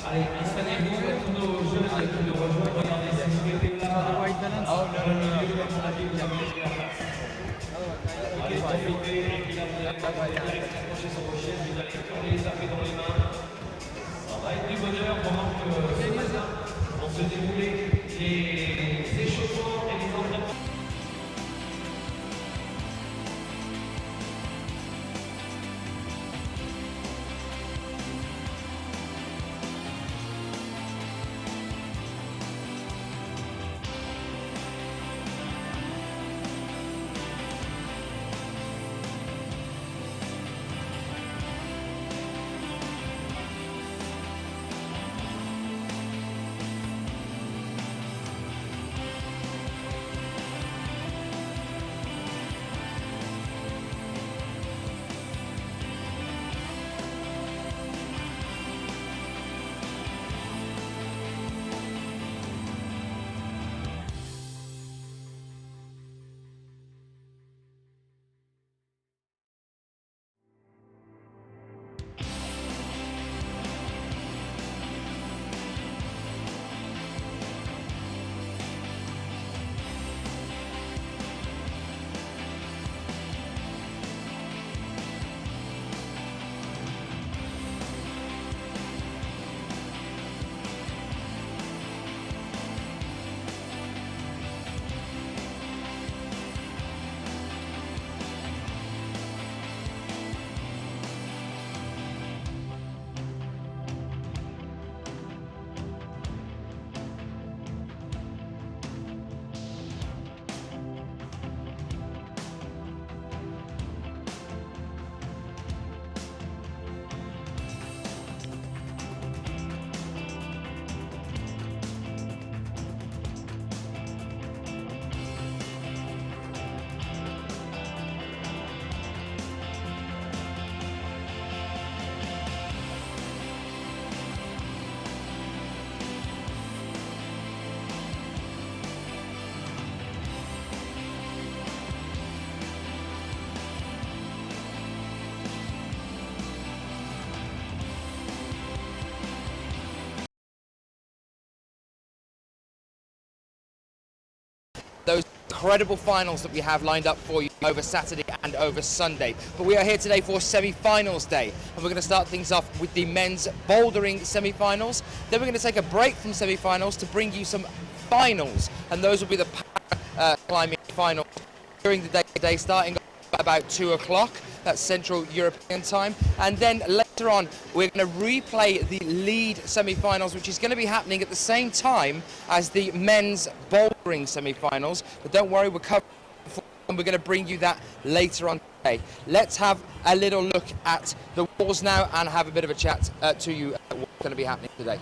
Allez, installez-vous, tous nos jeunes qui nous rejoignent, regardez si vous mettez là, dans le milieu, comme on a dit, vous avez la place. Allez, profitez, et puis là, vous allez direct accrocher sur vos chaises, vous allez tourner les tapés dans les mains. Ça va être du bonheur pendant que ce matin vont se dérouler les échauffements et les entraînements. Those incredible finals that we have lined up for you over Saturday and over Sunday. But we are here today for semi-finals day, and we're going to start things off with the men's bouldering semi-finals. Then we're going to take a break from semi-finals to bring you some finals, and those will be the climbing finals during the day, starting at about 2 o'clock. That's Central European time. And then later on, we're going to replay the lead semi-finals, which is going to be happening at the same time as the men's bouldering semi-finals. But don't worry, we're covering, and we're going to bring you that later on today. Let's have a little look at the walls now and have a bit of a chat to you about what's going to be happening today.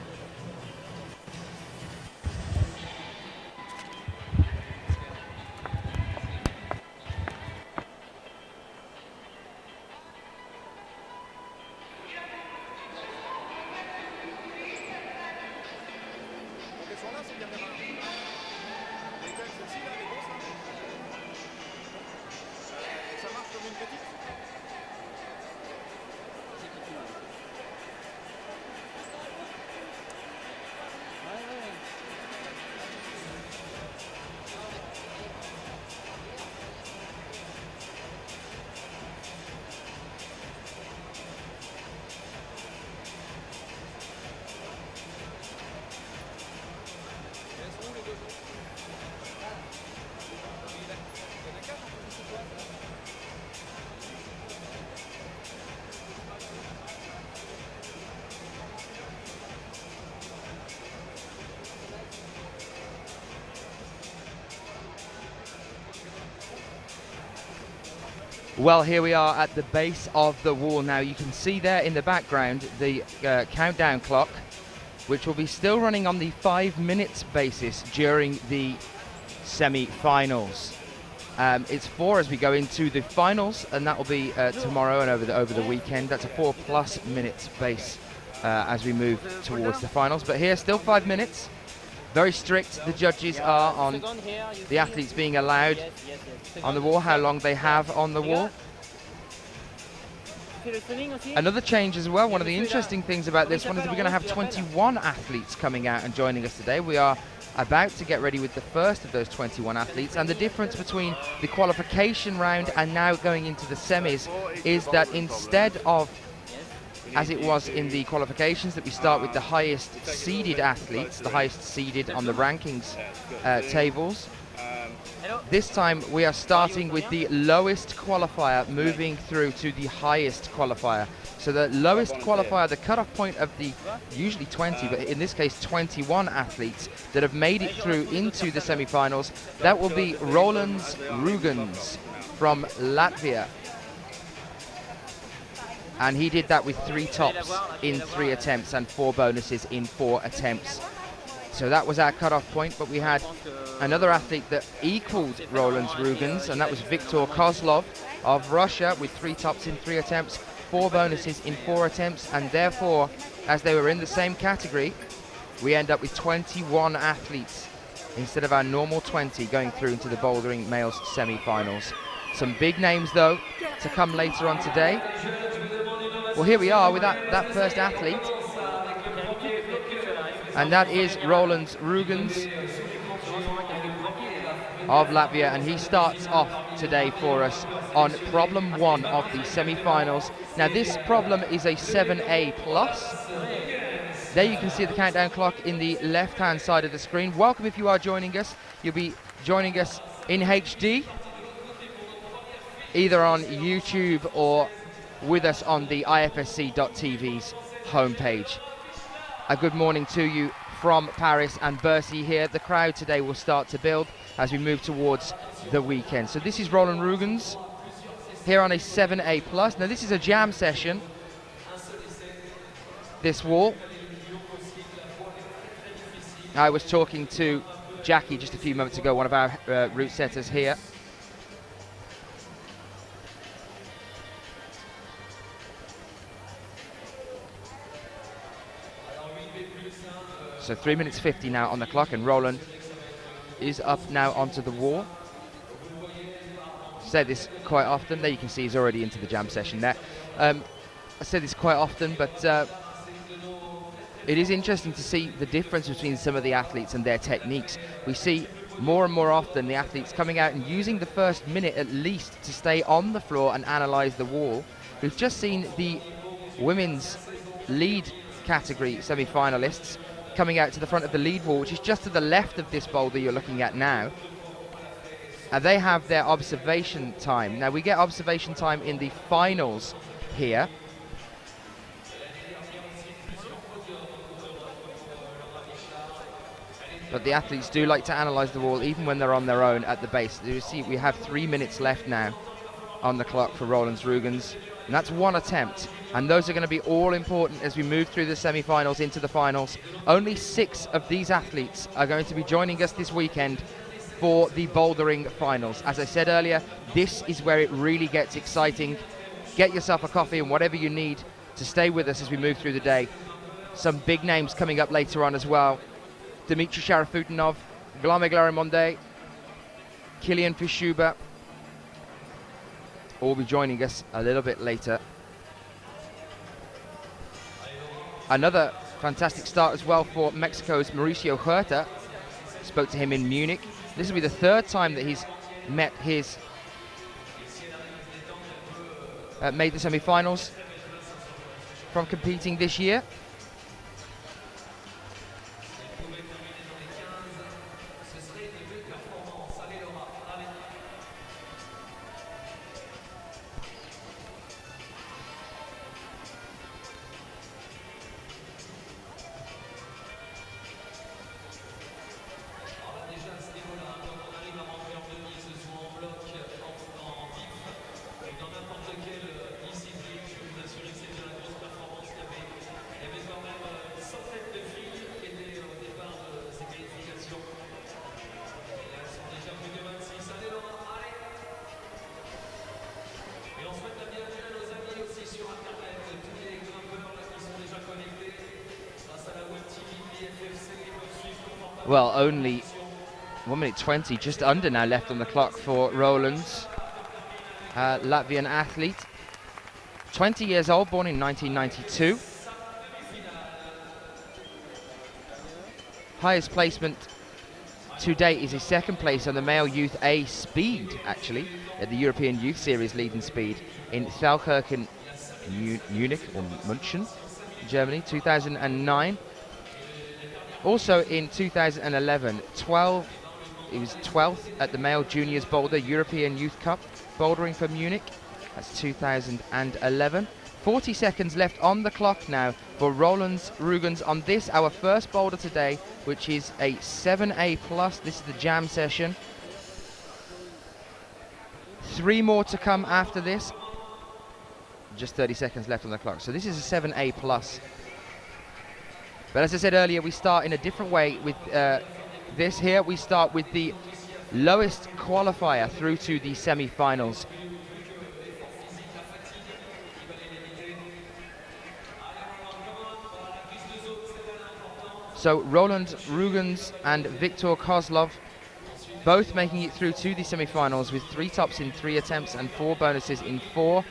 Well, here we are at the base of the wall now. You can see there in the background the countdown clock, which will be still running on the 5 minutes basis during the semi-finals. It's 4 as we go into the finals, and that will be tomorrow and over the weekend. That's a 4+ minutes base as we move towards the finals. But here, still 5 minutes. Very strict. The judges are on the athletes being allowed on the wall, how long they have on the wall. Another change as well, one of the interesting things about this one is that we're going to have 21 athletes coming out and joining us today. We are about to get ready with the first of those 21 athletes, and the difference between the qualification round and now going into the semis is that instead of, as it was in the qualifications, that we start with the highest seeded athletes, the highest seeded on the rankings tables, this time we are starting with the lowest qualifier moving through to the highest qualifier. So the lowest qualifier, the cutoff point of the usually 20, but in this case 21 athletes that have made it through into the semi-finals, that will be Rolands Rugens from Latvia. And he did that with 3 tops in 3 attempts and 4 bonuses in 4 attempts. So that was our cutoff point, but we had another athlete that equaled Rolands Rugens, and that was Viktor Kozlov of Russia with 3 tops in 3 attempts, 4 bonuses in 4 attempts, and therefore, as they were in the same category, we end up with 21 athletes instead of our normal 20 going through into the bouldering males semi-finals. Some big names though to come later on today. Well, here we are with that first athlete, and that is Rolands Rugens of Latvia, and he starts off today for us on problem 1 of the semi-finals. Now this problem is a 7A+. There you can see the countdown clock in the left-hand side of the screen. Welcome if you are joining us. You'll be joining us in HD, either on YouTube or with us on the IFSC.tv's homepage. A good morning to you from Paris and Bercy here. The crowd today will start to build as we move towards the weekend. So this is Roland Rugens here on a 7A+. Now this is a jam session, this wall. I was talking to Jackie just a few moments ago, one of our route setters here. So 3 minutes 50 now on the clock, and Roland is up now onto the wall. I say this quite often. There you can see he's already into the jam session there. I say this quite often, but it is interesting to see the difference between some of the athletes and their techniques. We see more and more often the athletes coming out and using the first minute at least to stay on the floor and analyze the wall. We've just seen the women's lead category semi-finalists coming out to the front of the lead wall, which is just to the left of this boulder you're looking at now. And they have their observation time. Now we get observation time in the finals here. But the athletes do like to analyze the wall even when they're on their own at the base. You see we have 3 minutes left now on the clock for Rolands Rugens, and that's 1 attempt. And those are going to be all important as we move through the semi-finals into the finals. Only 6 of these athletes are going to be joining us this weekend for the bouldering finals. As I said earlier, this is where it really gets exciting. Get yourself a coffee and whatever you need to stay with us as we move through the day. Some big names coming up later on as well. Dmitry Sharafutinov, Glame Glarimonde, Kilian Fischuber all be joining us a little bit later. Another fantastic start as well for Mexico's Mauricio Huerta. Spoke to him in Munich. This will be the 3rd time that he's met his made the semi-finals from competing this year. Well, only 1 minute 20, just under now left on the clock for Roland's Latvian athlete. 20 years old, born in 1992. Highest placement to date is his second place on the male youth A speed, actually, at the European Youth Series leading speed in Thalkirchen, Munich, or München, Germany, 2009. Also in 2011, he was 12th at the male juniors boulder European Youth Cup, bouldering for Munich. That's 2011. 40 seconds left on the clock now for Roland Rugens on this, our first boulder today, which is a 7A+. This is the jam session. 3 more to come after this. Just 30 seconds left on the clock. So this is a 7A+. But as I said earlier, we start in a different way with this here. We start with the lowest qualifier through to the semi-finals. So Roland Rugens and Viktor Kozlov both making it through to the semi-finals with 3 tops in 3 attempts and 4 bonuses in 4.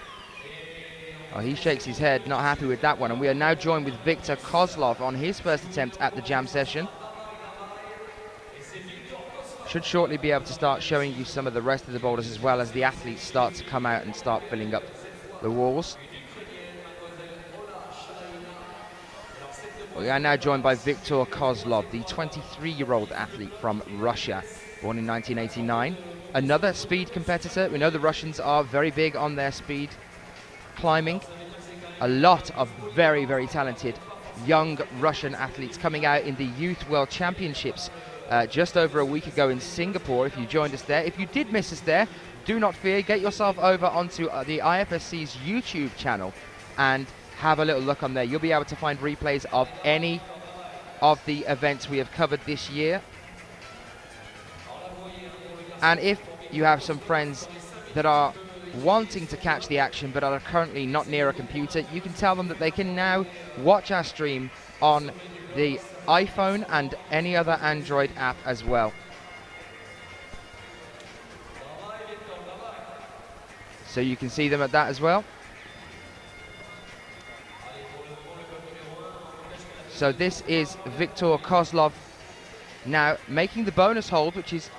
Oh, he shakes his head, not happy with that one. And we are now joined with Viktor Kozlov on his first attempt at the jam session. Should shortly be able to start showing you some of the rest of the boulders as well as the athletes start to come out and start filling up the walls. We are now joined by Viktor Kozlov, the 23-year-old athlete from Russia, born in 1989. Another speed competitor. We know the Russians are very big on their speed climbing. A lot of very, very talented young Russian athletes coming out in the Youth World Championships just over a week ago in Singapore, if you joined us there. If you did miss us there, do not fear. Get yourself over onto the IFSC's YouTube channel and have a little look on there. You'll be able to find replays of any of the events we have covered this year. And if you have some friends that are wanting to catch the action but are currently not near a computer, you can tell them that they can now watch our stream on the iPhone and any other Android app as well. So you can see them at that as well. So this is Viktor Kozlov now making the bonus hold, which is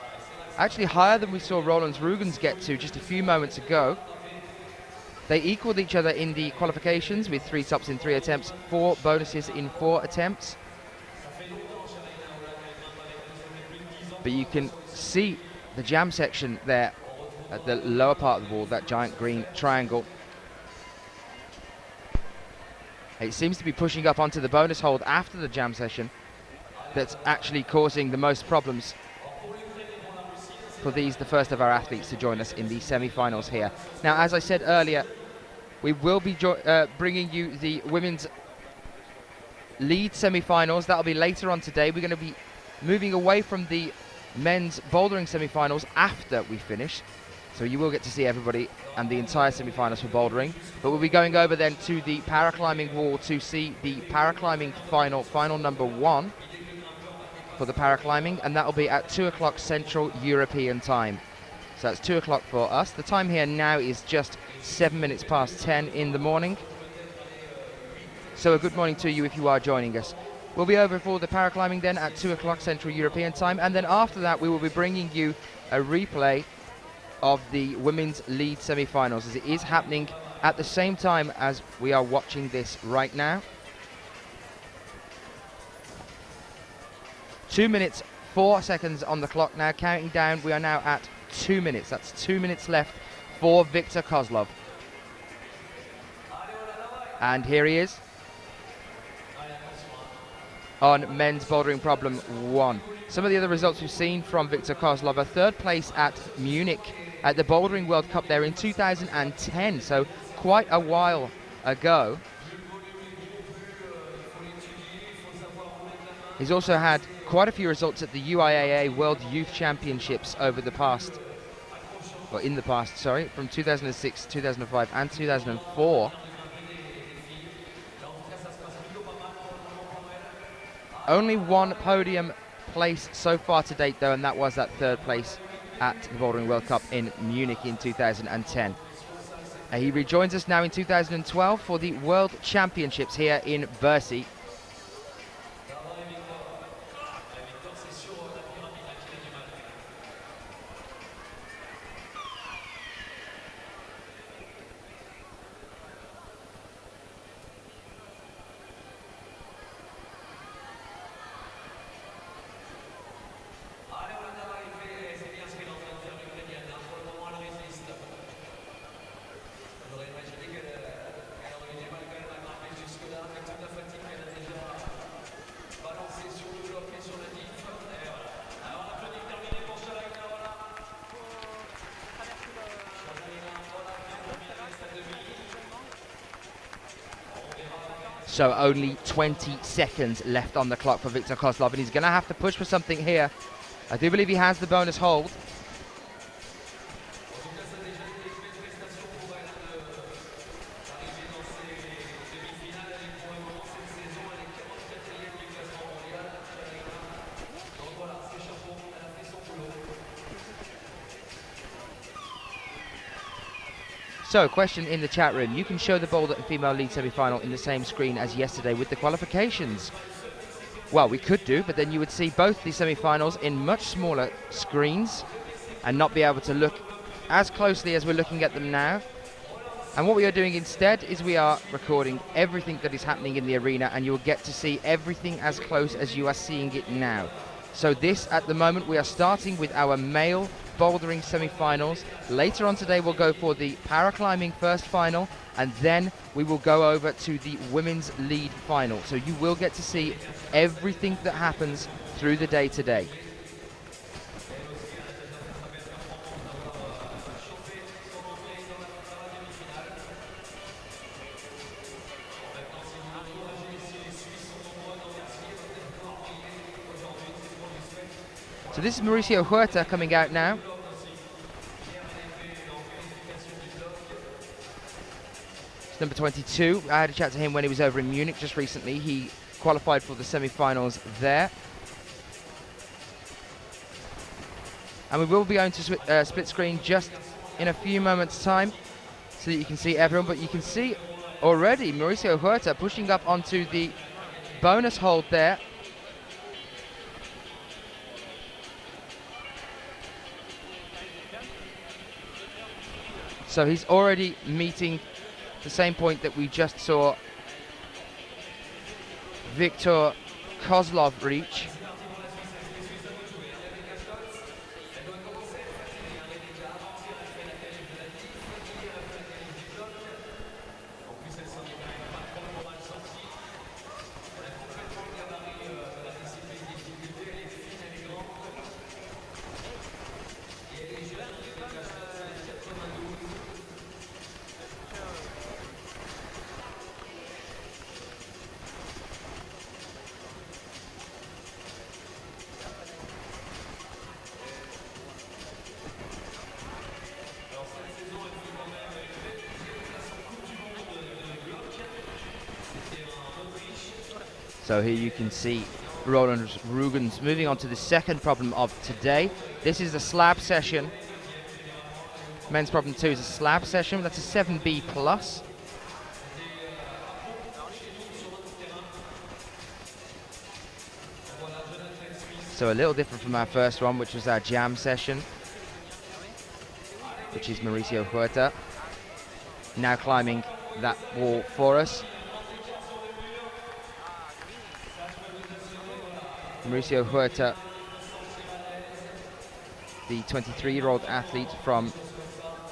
actually higher than we saw Roland Rugens get to just a few moments ago. They equaled each other in the qualifications with 3 tops in 3 attempts, 4 bonuses in 4 attempts. But you can see the jam section there at the lower part of the wall, that giant green triangle. It seems to be pushing up onto the bonus hold after the jam session that's actually causing the most problems for these, the first of our athletes to join us in the semi-finals here. Now, as I said earlier, we will be bringing you the women's lead semi-finals. That'll be later on today. We're going to be moving away from the men's bouldering semi-finals after we finish. So you will get to see everybody and the entire semi-finals for bouldering. But we'll be going over then to the paraclimbing wall to see the paraclimbing final number 1 for the paraclimbing, and that will be at 2 o'clock Central European time. So that's 2 o'clock for us. The time here now is just 7 minutes past 10 in the morning. So a good morning to you if you are joining us. We'll be over for the paraclimbing then at 2 o'clock Central European time, and then after that we will be bringing you a replay of the women's lead semi-finals, as it is happening at the same time as we are watching this right now. 2 minutes 4 seconds on the clock now, counting down. We are now at 2 minutes. That's 2 minutes left for Viktor Kozlov. And here he is on men's bouldering problem 1. Some of the other results we've seen from Viktor Kozlov: a 3rd place at Munich at the Bouldering World Cup there in 2010, so quite a while ago. He's also had quite a few results at the UIAA World Youth Championships over the past, or in the past, sorry, from 2006, 2005 and 2004. Only 1 podium place so far to date, though, and that was that third place at the Bouldering World Cup in Munich in 2010. He rejoins us now in 2012 for the World Championships here in Bercy. So only 20 seconds left on the clock for Viktor Kozlov, and he's going to have to push for something here. I do believe he has the bonus hold. So, question in the chat room. You can show the boulder and female lead semi-final in the same screen as yesterday with the qualifications. Well, we could do, but then you would see both the semi-finals in much smaller screens and not be able to look as closely as we're looking at them now. And what we are doing instead is we are recording everything that is happening in the arena, and you will get to see everything as close as you are seeing it now. So this, at the moment, we are starting with our male bouldering semi-finals. Later on today we'll go for the paraclimbing first final, and then we will go over to the women's lead final. So you will get to see everything that happens through the day today. So this is Mauricio Huerta coming out now. It's number 22. I had a chat to him when he was over in Munich just recently. He qualified for the semi-finals there. And we will be going to split screen just in a few moments' time so that you can see everyone. But you can see already Mauricio Huerta pushing up onto the bonus hold there. So he's already meeting the same point that we just saw Viktor Kozlov reach. So here you can see Roland Rugens moving on to the second problem of today. This is a slab session. Men's problem 2 is a slab session. That's a 7B plus. So a little different from our first one, which was our jam session, which is Mauricio Huerta now climbing that wall for us. Mauricio Huerta, the 23-year-old athlete from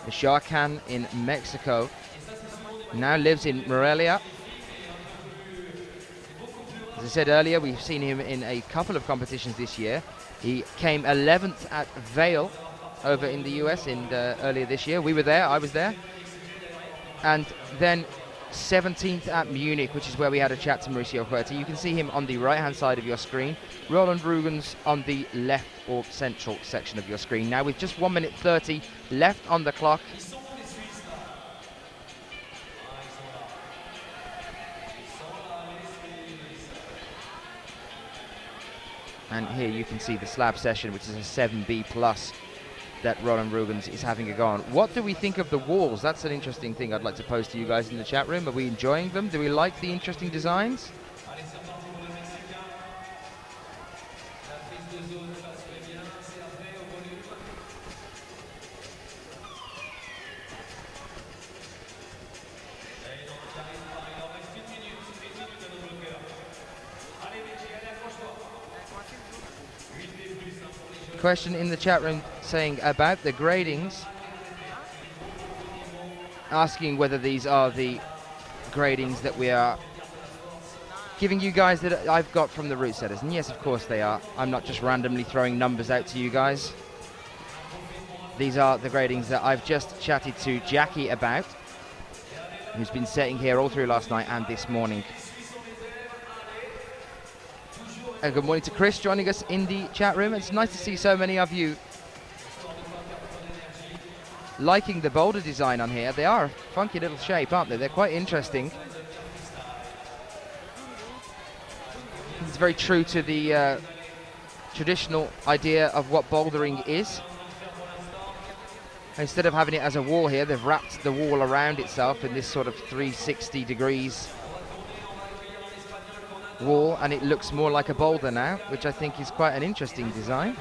Michoacán in Mexico, now lives in Morelia. As I said earlier, we've seen him in a couple of competitions this year. He came 11th at Vail over in the US earlier this year. We were there, I was there. And then 17th at Munich, which is where we had a chat to Mauricio Huerta. You can see him on the right-hand side of your screen. Roland Rugens on the left or central section of your screen. Now with just 1 minute 30 left on the clock. And here you can see the slab session, which is a 7B plus that Roland Rugens is having a go on. What do we think of the walls? That's an interesting thing I'd like to pose to you guys in the chat room. Are we enjoying them? Do we like the interesting designs? Question in the chat room saying about the gradings, asking whether these are the gradings that we are giving you guys that I've got from the route setters. And yes, of course they are. I'm not just randomly throwing numbers out to you guys. These are the gradings that I've just chatted to Jackie about, who's been setting here all through last night and this morning. And good morning to Chris joining us in the chat room. It's nice to see so many of you liking the boulder design on here. They are a funky little shape, aren't they? They're quite interesting. It's very true to the traditional idea of what bouldering is. Instead of having it as a wall here, they've wrapped the wall around itself in this sort of 360 degrees wall, and it looks more like a boulder now, which I think is quite an interesting design.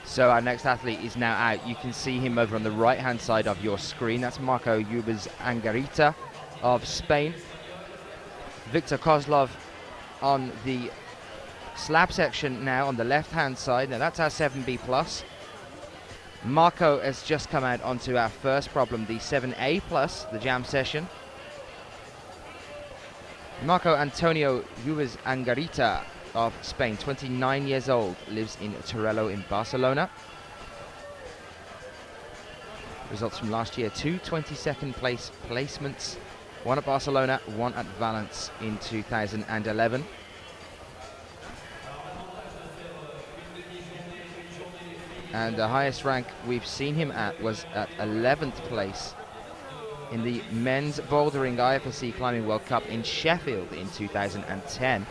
So our next athlete is now out. You can see him over on the right-hand side of your screen. That's Marco Yubes Angarita of Spain. Victor Kozlov on the slab section now on the left-hand side. Now that's our 7B plus. Marco has just come out onto our first problem, the 7A plus, the jam session. Marco Antonio Yubes Angarita of Spain, 29 years old, lives in Torelló in Barcelona. Results from last year, 2 22nd place placements, one at Barcelona, one at Valence in 2011. And the highest rank we've seen him at was at 11th place in the Men's Bouldering IFSC Climbing World Cup in Sheffield in 2010.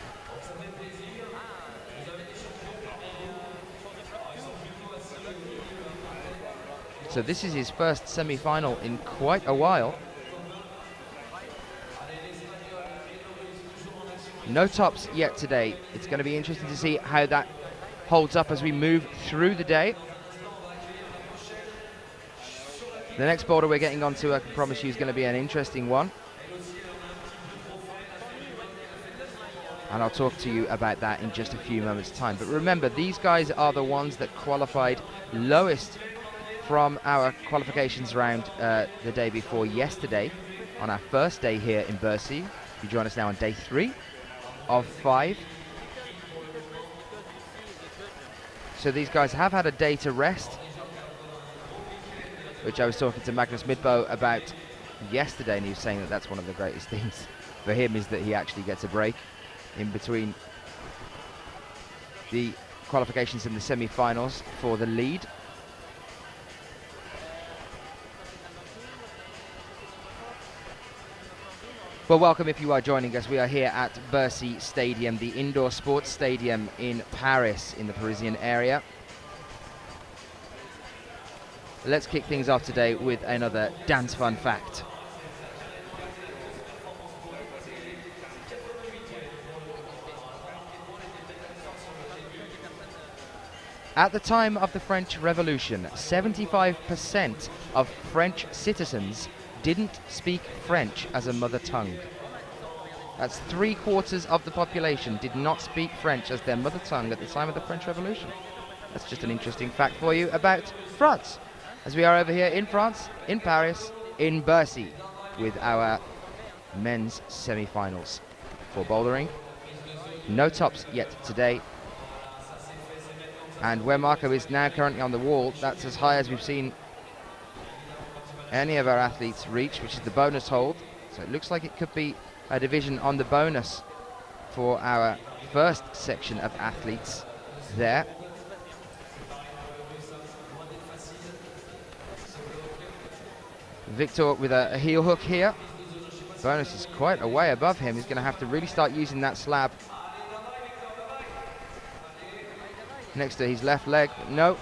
So this is his first semi-final in quite a while. No tops yet today. It's going to be interesting to see how that holds up as we move through the day. The next boulder we're getting onto, I can promise you, is going to be an interesting one. And I'll talk to you about that in just a few moments' time. But remember, these guys are the ones that qualified lowest from our qualifications round the day before yesterday, on our first day here in Bercy. You join us now on day 3 of 5. So these guys have had a day to rest, which I was talking to Magnus Midbo about yesterday, and he was saying that that's one of the greatest things for him, is that he actually gets a break in between the qualifications and the semi-finals for the lead. Well, welcome if you are joining us. We are here at Bercy Stadium, the indoor sports stadium in Paris, in the Parisian area. Let's kick things off today with another dance fun fact. At the time of the French Revolution, 75% of French citizens didn't speak French as a mother tongue. That's 3/4 of the population did not speak French as their mother tongue at the time of the French Revolution. That's just an interesting fact for you about France. As we are over here in France, in Paris, in Bercy, with our men's semi-finals for bouldering. No tops yet today. And where Marco is now currently on the wall, that's as high as we've seen any of our athletes reach, which is the bonus hold. So it looks like it could be a division on the bonus for our first section of athletes there. Victor with a heel hook here. Bonus is quite a way above him. He's going to have to really start using that slab next to his left leg. No.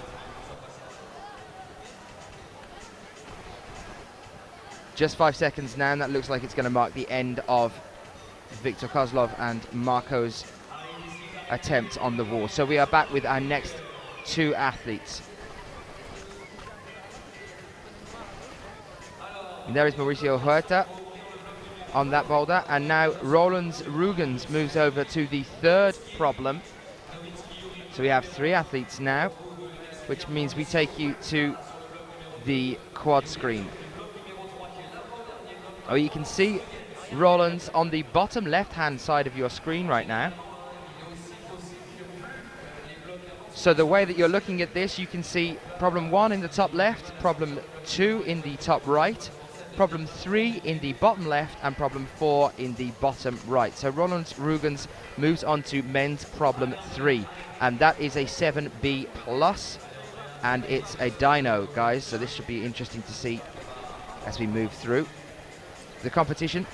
Just 5 seconds now, and that looks like it's going to mark the end of Viktor Kozlov and Marco's attempt on the wall. So we are back with our next two athletes. And there is Mauricio Huerta on that boulder, and now Roland Rugens moves over to the third problem. So we have 3 athletes now, which means we take you to the quad screen. Oh, you can see Roland's on the bottom left-hand side of your screen right now. So the way that you're looking at this, you can see problem 1 in the top left, problem 2 in the top right, problem 3 in the bottom left, and problem 4 in the bottom right. So Roland Rugens moves on to men's problem 3, and that is a 7B plus, and it's a dyno, guys, so this should be interesting to see as we move through the competition.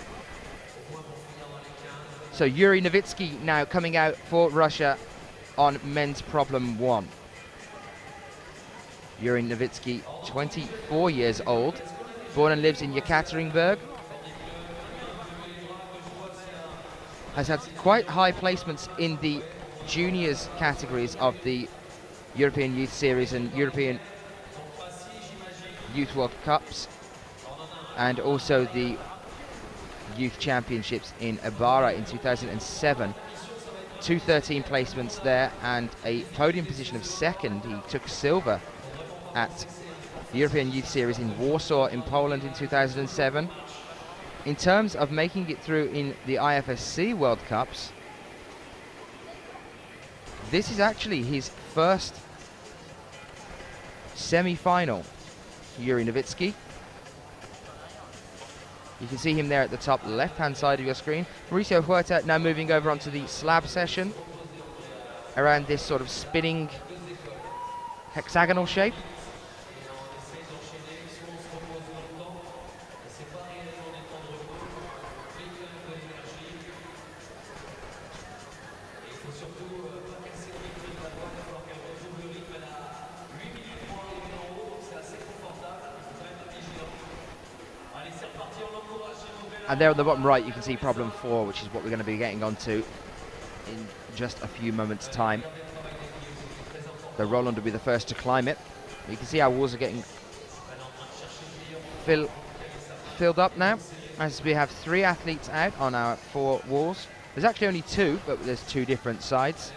So Yuri Novitsky now coming out for Russia on men's problem 1. Yuri Novitsky, 24 years old, born and lives in Yekaterinburg. Has had quite high placements in the juniors categories of the European Youth Series and European Youth World Cups, and also the Youth Championships in Ibarra in 2007. 213 placements there and a podium position of 2nd. He took silver at the European Youth Series in Warsaw in Poland in 2007. In terms of making it through in the IFSC World Cups, this is actually his first semi-final, Yuri Novitsky. You can see him there at the top left-hand side of your screen. Mauricio Huerta now moving over onto the slab session around this sort of spinning hexagonal shape. And there on the bottom right, you can see problem 4, which is what we're going to be getting onto in just a few moments' time. So Roland will be the first to climb it. You can see our walls are getting filled up now, as we have 3 athletes out on our 4 walls. There's actually only 2, but there's 2 different sides.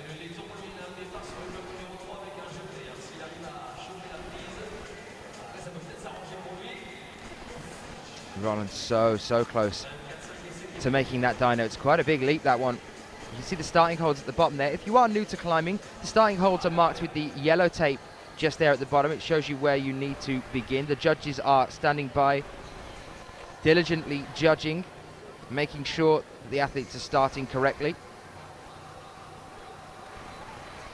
Roland's so close to making that dyno. It's quite a big leap, that one. You can see the starting holds at the bottom there. If you are new to climbing, the starting holds are marked with the yellow tape just there at the bottom. It shows you where you need to begin. The judges are standing by, diligently judging, making sure that the athletes are starting correctly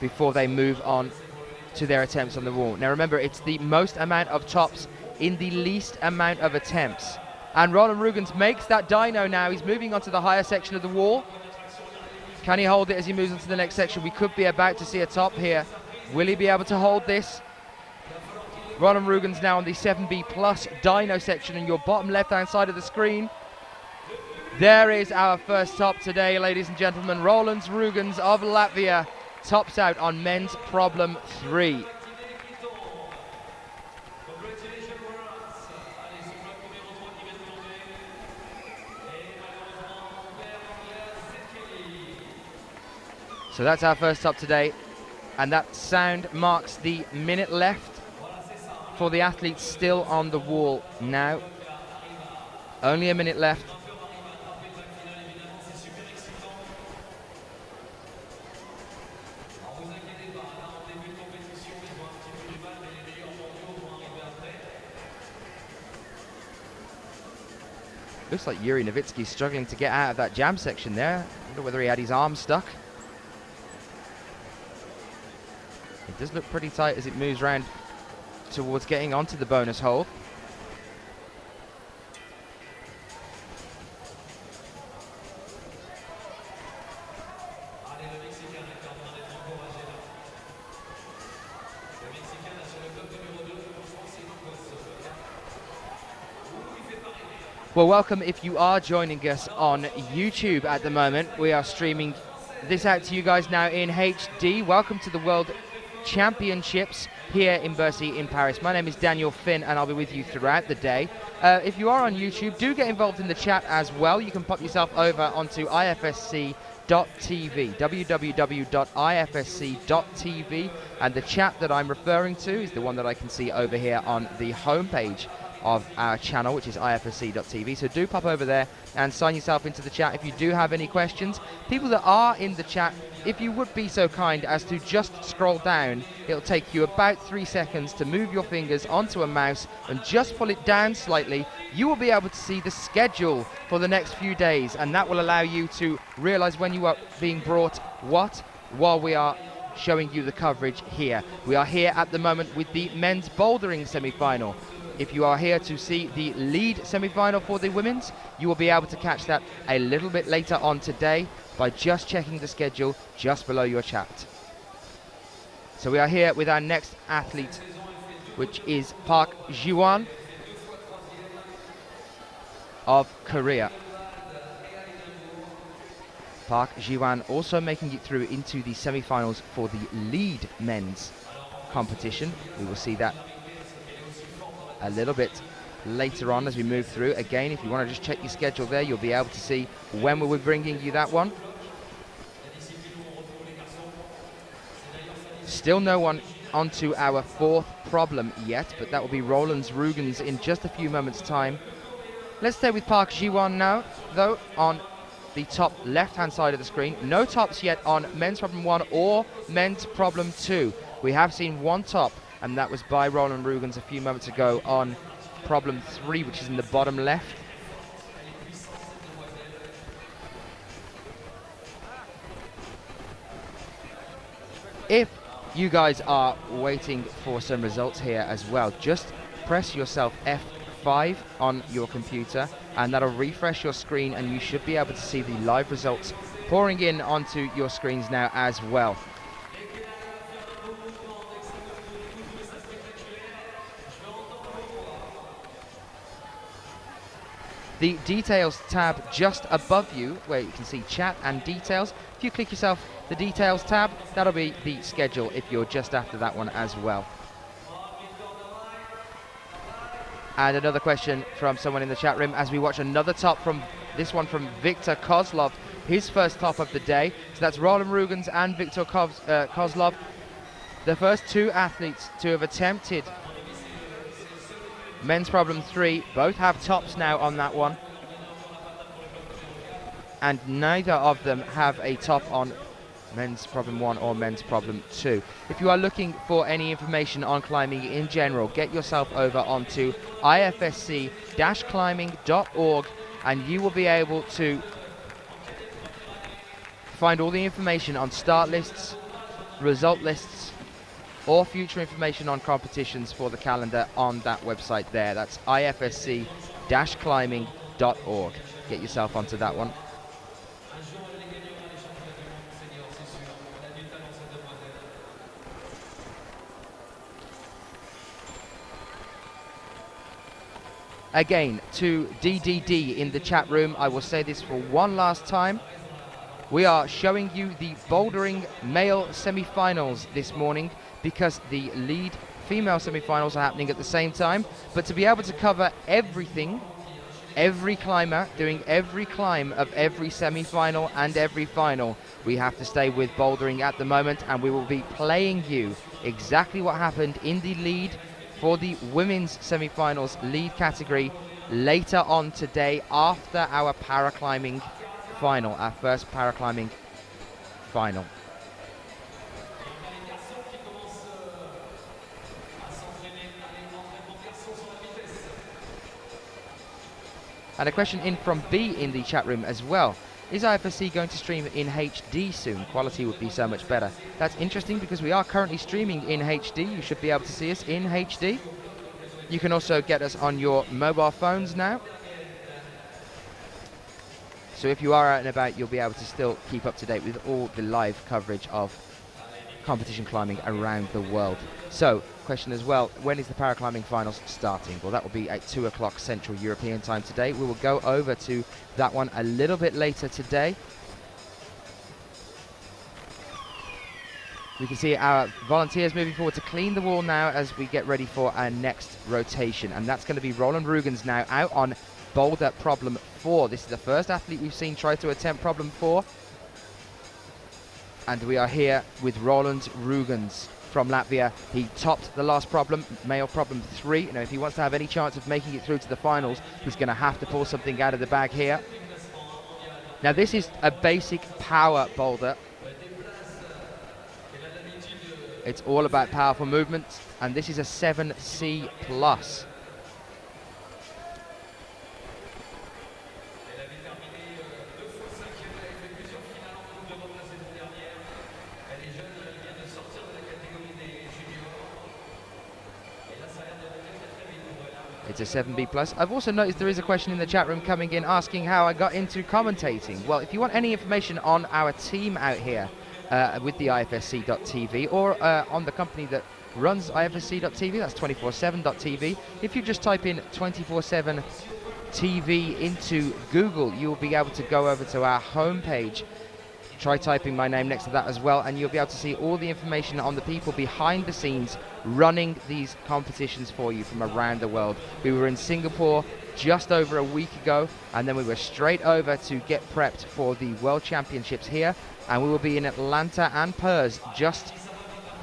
before they move on to their attempts on the wall. Now remember, it's the most amount of tops in the least amount of attempts. And Roland Rugens makes that dyno now. He's moving on to the higher section of the wall. Can he hold it as he moves on to the next section? We could be about to see a top here. Will he be able to hold this? Roland Rugens now on the 7B plus dyno section in your bottom left-hand side of the screen. There is our first top today, ladies and gentlemen. Roland Rugens of Latvia tops out on men's problem 3. So that's our first top today, and that sound marks the minute left for the athletes still on the wall now. Only a minute left. Looks like Yuri Nowitzki's struggling to get out of that jam section there. I wonder whether he had his arm stuck. It does look pretty tight as it moves around towards getting onto the bonus hold. Well, welcome if you are joining us on YouTube at the moment. We are streaming this out to you guys now in HD. Welcome to the World Championships here in Bercy in Paris. My name is Daniel Finn and I'll be with you throughout the day. If you are on YouTube, do get involved in the chat as well. You can pop yourself over onto IFSC.tv, www.ifsc.tv, and the chat that I'm referring to is the one that I can see over here on the homepage of our channel, which is ifsc.tv. So do pop over there and sign yourself into the chat if you do have any questions. People that are in the chat, if you would be so kind as to just scroll down, it'll take you about 3 seconds to move your fingers onto a mouse and just pull it down slightly. You will be able to see the schedule for the next few days, and that will allow you to realize when you are being brought what while we are showing you the coverage here. We are here at the moment with the men's bouldering semi-final. If you are here to see the lead semi-final for the women's, you will be able to catch that a little bit later on today by just checking the schedule just below your chat. So we are here with our next athlete, which is Park Ji-won of Korea. Park Ji-won also making it through into the semi-finals for the lead men's competition. We will see that a little bit later on as we move through. Again, if you want to just check your schedule there, you'll be able to see when we'll be bringing you that one. Still no one onto our fourth problem yet, but that will be Roland's Rugens in just a few moments' time. Let's stay with Park Ji-won now, though, on the top left-hand side of the screen. No tops yet on men's problem 1 or men's problem 2. We have seen one top, and that was by Roland Rugens a few moments ago on problem 3, which is in the bottom left. If you guys are waiting for some results here as well, just press yourself F5 on your computer and that'll refresh your screen, and you should be able to see the live results pouring in onto your screens now as well. The details tab just above you, where you can see chat and details. If you click yourself the details tab, that'll be the schedule if you're just after that one as well. And another question from someone in the chat room as we watch another top from this one from Viktor Kozlov, his first top of the day. So that's Roland Rugens and Viktor Kozlov, the first two athletes to have attempted men's problem 3. Both have tops now on that one, and neither of them have a top on men's problem 1 or men's problem 2. If you are looking for any information on climbing in general, get yourself over onto ifsc-climbing.org and you will be able to find all the information on start lists, result lists, or future information on competitions for the calendar on that website there. That's ifsc-climbing.org. Get yourself onto that one. Again, to DDD in the chat room, I will say this for one last time. We are showing you the bouldering male semi-finals this morning because the lead female semi-finals are happening at the same time. But to be able to cover everything, every climber doing every climb of every semi-final and every final, we have to stay with bouldering at the moment, and we will be playing you exactly what happened in the lead for the women's semi-finals lead category later on today after our paraclimbing final, our first paraclimbing final. And a question in from B in the chat room as well. Is IFSC going to stream in HD soon? Quality would be so much better. That's interesting because we are currently streaming in HD. You should be able to see us in HD. You can also get us on your mobile phones now. So if you are out and about, you'll be able to still keep up to date with all the live coverage of competition climbing around the world. So, question as well, when is the paraclimbing finals starting? Well, that will be at 2 o'clock Central European time today. We will go over to that one a little bit later today. We can see our volunteers moving forward to clean the wall now as we get ready for our next rotation. And that's going to be Roland Rugens now out on boulder problem 4. This is the first athlete we've seen try to attempt problem 4. And we are here with Roland Rugens from Latvia. He topped the last problem, male problem 3. Now, if he wants to have any chance of making it through to the finals, he's going to have to pull something out of the bag here. Now, this is a basic power boulder. It's all about powerful movement, and this is a 7C+. It's a 7B+. I've also noticed there is a question in the chat room coming in asking how I got into commentating. Well, if you want any information on our team out here with the IFSC.tv or on the company that runs IFSC.tv, that's 247.tv. If you just type in 247 TV into Google, you'll be able to go over to our homepage. Try typing my name next to that as well, and you'll be able to see all the information on the people behind the scenes running these competitions for you from around the world. We were in Singapore just over a week ago, and then we were straight over to get prepped for the World Championships here, and we will be in Atlanta and Perth just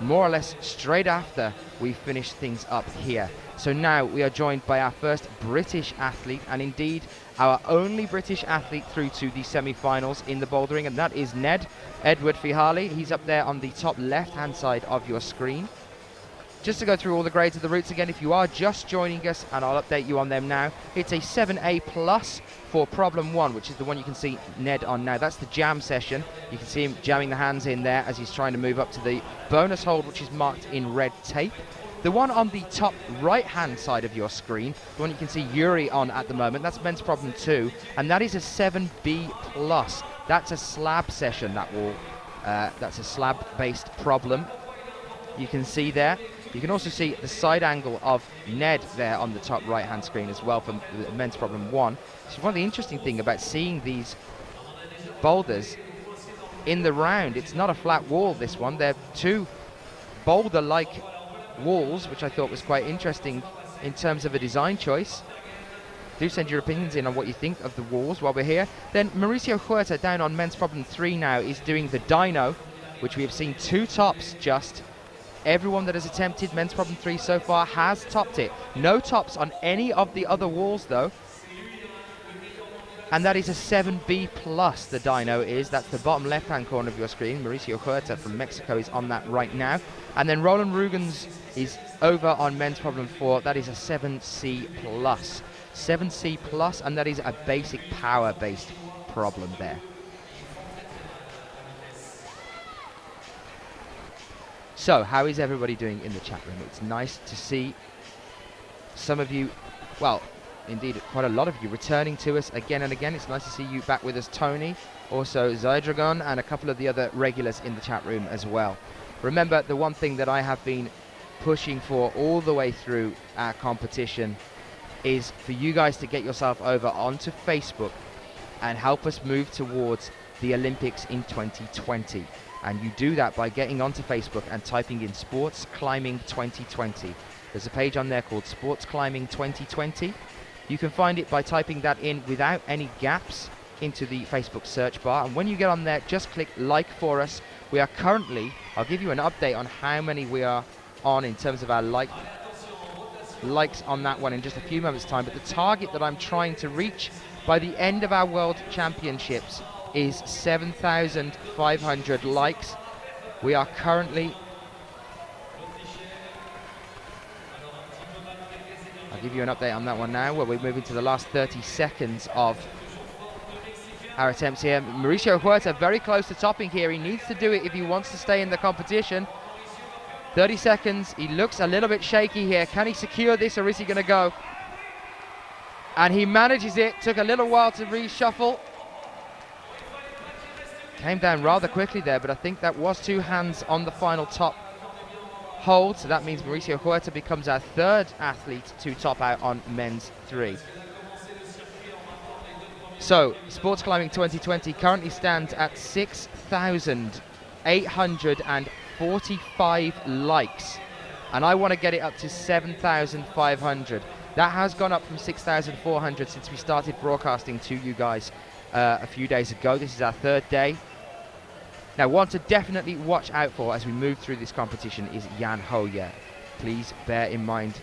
more or less straight after we finish things up here. So now we are joined by our first British athlete, and indeed our only British athlete through to the semi-finals in the bouldering, and that is Ned Edward Fihali. He's up there on the top left-hand side of your screen. Just to go through all the grades of the routes again, if you are just joining us, and I'll update you on them now, it's a 7A+ for problem 1, which is the one you can see Ned on now. That's the jam session. You can see him jamming the hands in there as he's trying to move up to the bonus hold, which is marked in red tape. The one on the top right-hand side of your screen, the one you can see Yuri on at the moment, that's men's problem 2, and that is a 7B+. That's a slab session, that wall. That's a slab-based problem. You can see there. You can also see the side angle of Ned there on the top right-hand screen as well for men's problem 1. So one of the interesting things about seeing these boulders in the round, it's not a flat wall, this one. They're two boulder-like walls, which I thought was quite interesting in terms of a design choice. Do send your opinions in on what you think of the walls while we're here. Then Mauricio Huerta down on men's problem 3 now is doing the dyno, which we have seen 2 tops just. Everyone that has attempted men's problem 3 so far has topped it. No tops on any of the other walls though. And that is a 7B+, the dyno is. That's the bottom left-hand corner of your screen. Mauricio Huerta from Mexico is on that right now. And then Roland Rugens is over on men's problem 4. That is a 7C+. 7C+, and that is a basic power-based problem there. So, how is everybody doing in the chat room? It's nice to see some of you, well, indeed quite a lot of you returning to us again and again. It's nice to see you back with us, Tony, also Zydragon, and a couple of the other regulars in the chat room as well. Remember, the one thing that I have been pushing for all the way through our competition is for you guys to get yourself over onto Facebook and help us move towards the Olympics in 2020. And you do that by getting onto Facebook and typing in Sports Climbing 2020. There's a page on there called Sports Climbing 2020. You can find it by typing that in without any gaps into the Facebook search bar. And when you get on there, just click like for us. We are currently, I'll give you an update on how many we are on in terms of our likes on that one in just a few moments time. But the target that I'm trying to reach by the end of our World Championships is 7,500 likes. We are currently, I'll give you an update on that one now, where we're moving to the last 30 seconds of our attempts here. Mauricio Huerta very close to topping here. He needs to do it if he wants to stay in the competition. 30 seconds. He looks a little bit shaky here. Can he secure this, or is he going to go? And he manages it. Took a little while to reshuffle. Came down rather quickly there, but I think that was two hands on the final top hold. So that means Mauricio Huerta becomes our third athlete to top out on men's 3. So, Sports Climbing 2020 currently stands at 6,845 likes. And I want to get it up to 7,500. That has gone up from 6,400 since we started broadcasting to you guys a few days ago. This is our third day. Now, one to definitely watch out for as we move through this competition is Jan Hoyer. Please bear in mind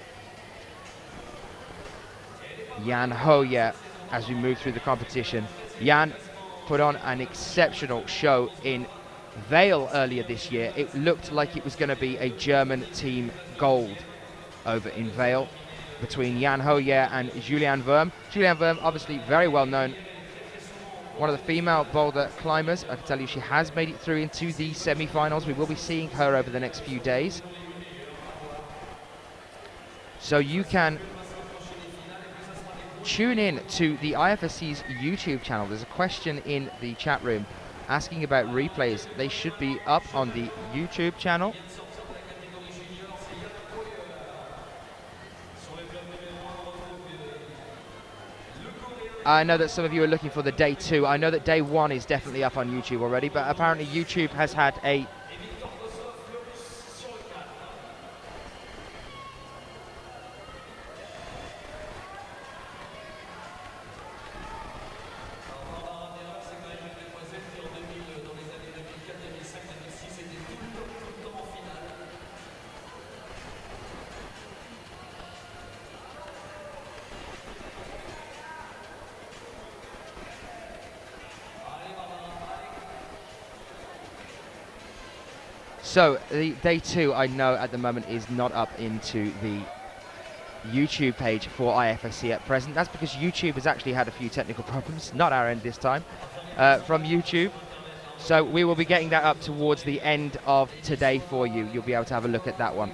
Jan Hoyer as we move through the competition. Jan put on an exceptional show in Vale earlier this year. It looked like it was going to be a German team gold over in Vale between Jan Hoyer and Julianne Worm. Julianne Worm, obviously very well known, one of the female boulder climbers. I can tell you she has made it through into the semi-finals. We will be seeing her over the next few days. So you can tune in to the IFSC's YouTube channel. There's a question in the chat room asking about replays. They should be up on the YouTube channel. I know that some of you are looking for the day 2. I know that day 1 is definitely up on YouTube already, but apparently YouTube has had a So, the day 2, I know at the moment, is not up into the YouTube page for IFSC at present. That's because YouTube has actually had a few technical problems, not our end this time, from YouTube. So we will be getting that up towards the end of today for you. You'll be able to have a look at that one.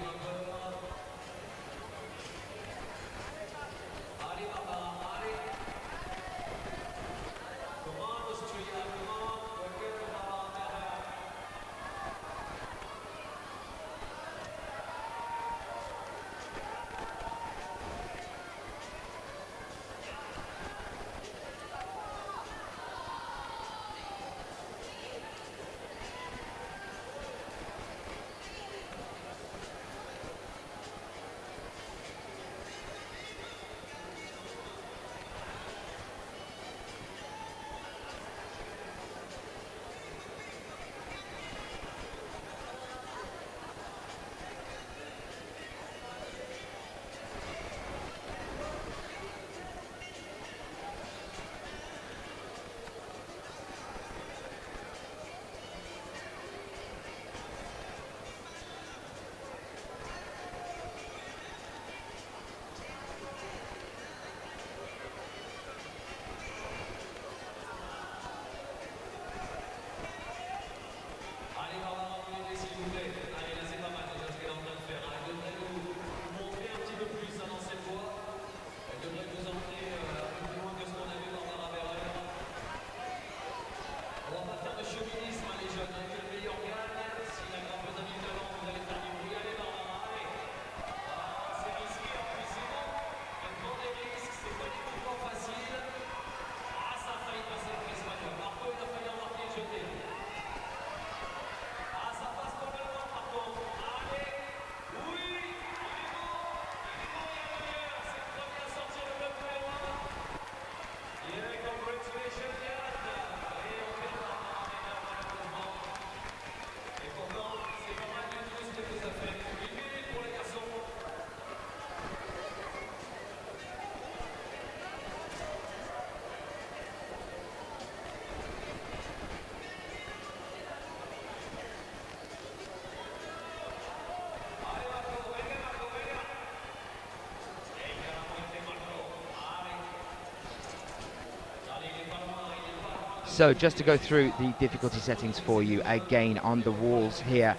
So just to go through the difficulty settings for you again on the walls here.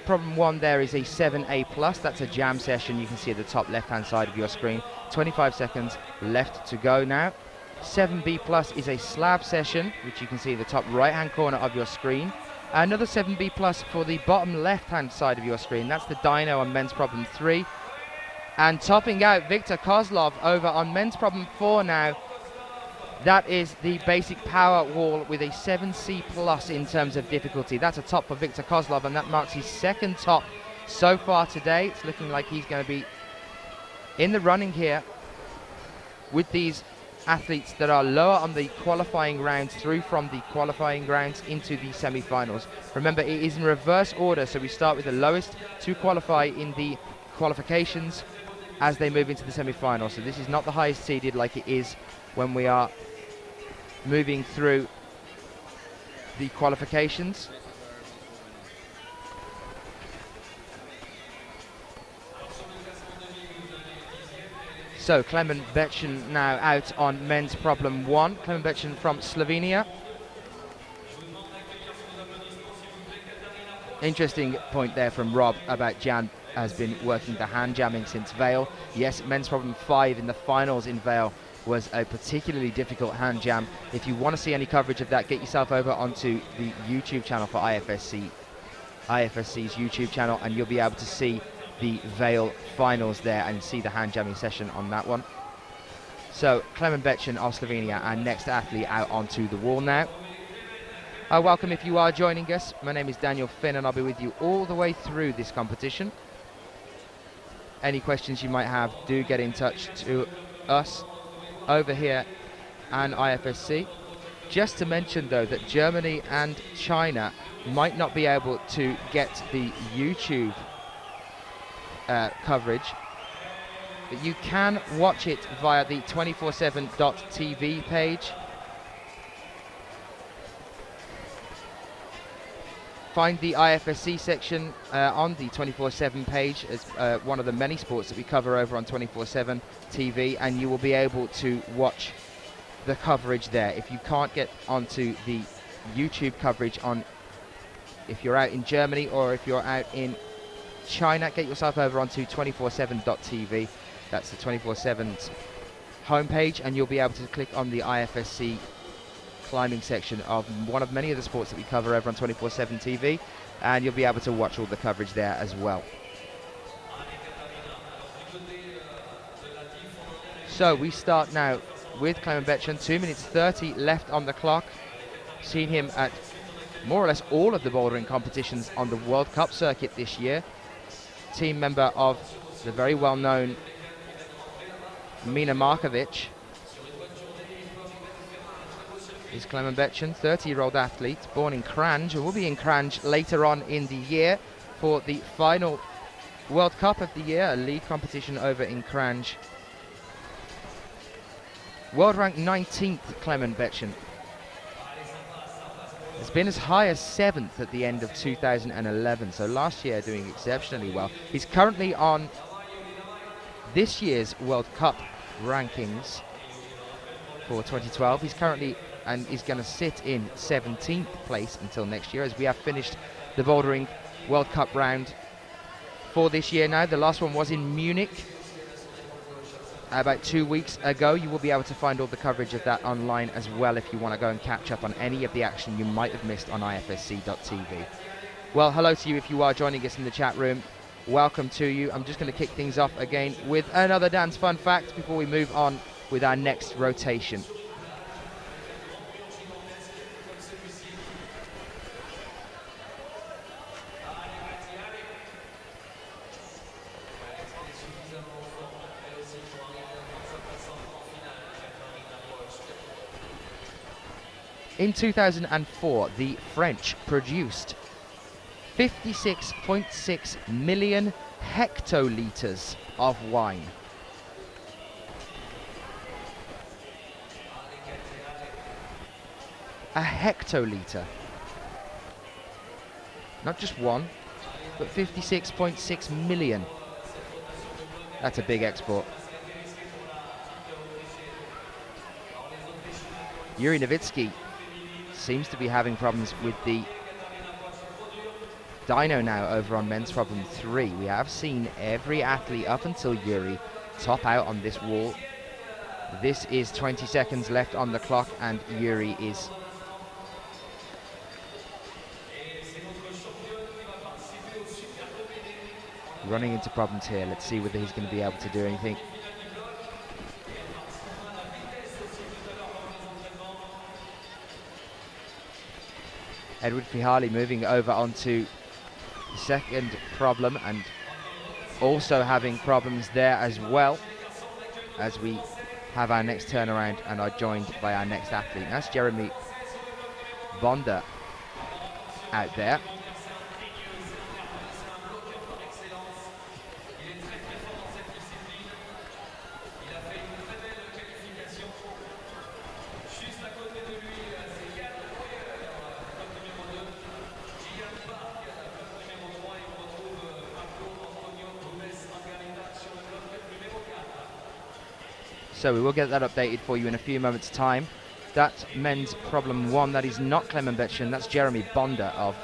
Problem 1 there is a 7A+, that's a jam session. You can see at the top left hand side of your screen. 25 seconds left to go now. 7B+ is a slab session, which you can see at the top right hand corner of your screen. Another 7B+ for the bottom left hand side of your screen. That's the dyno on men's problem 3. And topping out Viktor Kozlov over on men's problem 4 now. That is the basic power wall with a 7C+ in terms of difficulty. That's a top for Viktor Kozlov, and that marks his second top so far today. It's looking like he's going to be in the running here with these athletes that are lower on the qualifying rounds through from the qualifying rounds into the semi-finals. Remember, it is in reverse order, so we start with the lowest to qualify in the qualifications as they move into the semi-finals. So this is not the highest seeded like it is when we are moving through the qualifications. So Klemen Becin now out on men's problem 1. Klemen Becin from Slovenia. Interesting point there from Rob about Jan has been working the hand jamming since Vale. Yes, men's problem 5 in the finals in Vale was a particularly difficult hand jam. If you want to see any coverage of that, get yourself over onto the YouTube channel for IFSC's YouTube channel, and you'll be able to see the Vale finals there and see the hand jamming session on that one. So Klemen Becin of Slovenia, our next athlete out onto the wall now. Welcome if you are joining us. My name is Daniel Finn and I'll be with you all the way through this competition. Any questions you might have, do get in touch to us over here and IFSC. Just to mention though that Germany and China might not be able to get the YouTube coverage, but you can watch it via the 247.tv page. Find the IFSC section on the 24/7 page as one of the many sports that we cover over on 24/7 TV, and you will be able to watch the coverage there. If you can't get onto the YouTube coverage if you're out in Germany or if you're out in China, get yourself over onto 247.tv. That's the 24/7's homepage, and you'll be able to click on the IFSC climbing section of one of many of the sports that we cover over on 24/7 TV, and you'll be able to watch all the coverage there as well. So we start now with Klemen Becin, 2 minutes 30 left on the clock. Seen him at more or less all of the bouldering competitions on the World Cup circuit this year. Team member of the very well-known Mina Markovic is Klemen Becin, 30-year-old athlete, born in Cranj, and will be in Cranj later on in the year for the final World Cup of the year, a league competition over in Cranj. World rank 19th, Klemen Becin. Has been as high as 7th at the end of 2011, so last year doing exceptionally well. He's currently on this year's World Cup rankings for 2012. He's currently and is going to sit in 17th place until next year, as we have finished the Bouldering World Cup round for this year now. The last one was in Munich about 2 weeks ago. You will be able to find all the coverage of that online as well if you want to go and catch up on any of the action you might have missed on ifsc.tv. Well, hello to you if you are joining us in the chat room. Welcome to you. I'm just going to kick things off again with another dance fun fact before we move on with our next rotation. In 2004, the French produced 56.6 million hectolitres of wine. A hectolitre. Not just one, but 56.6 million. That's a big export. Yuri Nowitzki seems to be having problems with the dyno now over on men's problem 3. We have seen every athlete up until Yuri top out on this wall. This is 20 seconds left on the clock, and Yuri is running into problems here. Let's see whether he's going to be able to do anything. Edward Fihali moving over onto the second problem, and also having problems there as well, as we have our next turnaround and are joined by our next athlete. That's Jeremy Bonda out there. So we will get that updated for you in a few moments' time. That's men's problem 1. That is not Clement Betchen. That's Jeremy Bonda of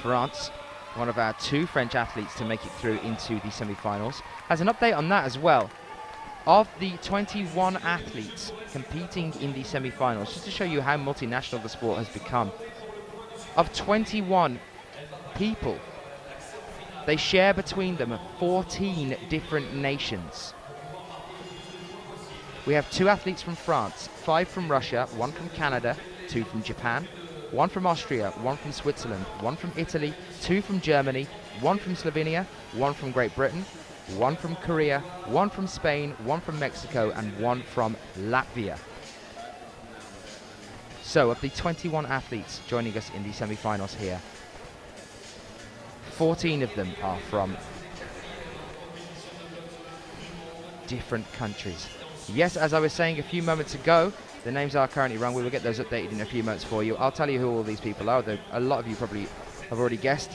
France, one of our 2 French athletes to make it through into the semi-finals. As an update on that as well, of the 21 athletes competing in the semi-finals, just to show you how multinational the sport has become, of 21 people, they share between them 14 different nations. We have 2 athletes from France, 5 from Russia, 1 from Canada, 2 from Japan, 1 from Austria, 1 from Switzerland, 1 from Italy, 2 from Germany, 1 from Slovenia, 1 from Great Britain, 1 from Korea, 1 from Spain, 1 from Mexico, and 1 from Latvia. So of the 21 athletes joining us in the semi-finals here, 14 of them are from different countries. Yes, as I was saying a few moments ago, the names are currently wrong. We will get those updated in a few moments for you. I'll tell you who all these people are, though a lot of you probably have already guessed.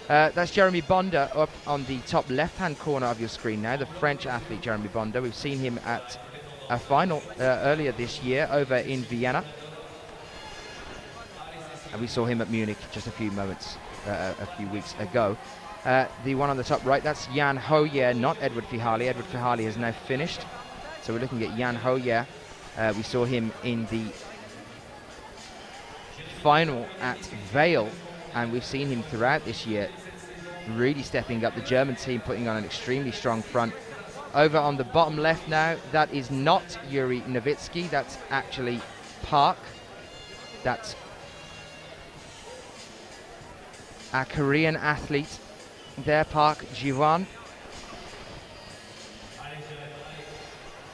That's Jeremy Bonda up on the top left-hand corner of your screen now, the French athlete Jeremy Bonda. We've seen him at a final earlier this year over in Vienna. And we saw him at Munich just a few weeks ago. The one on the top right, that's Jan Hoyer, not Edward Fihali. Edward Fihali has now finished. So we're looking at Jan Hoyer. We saw him in the final at Vale, and we've seen him throughout this year really stepping up. The German team putting on an extremely strong front. Over on the bottom left now, that is not Yuri Nowitzki, that's actually Park. That's our Korean athlete there, Park Ji-won.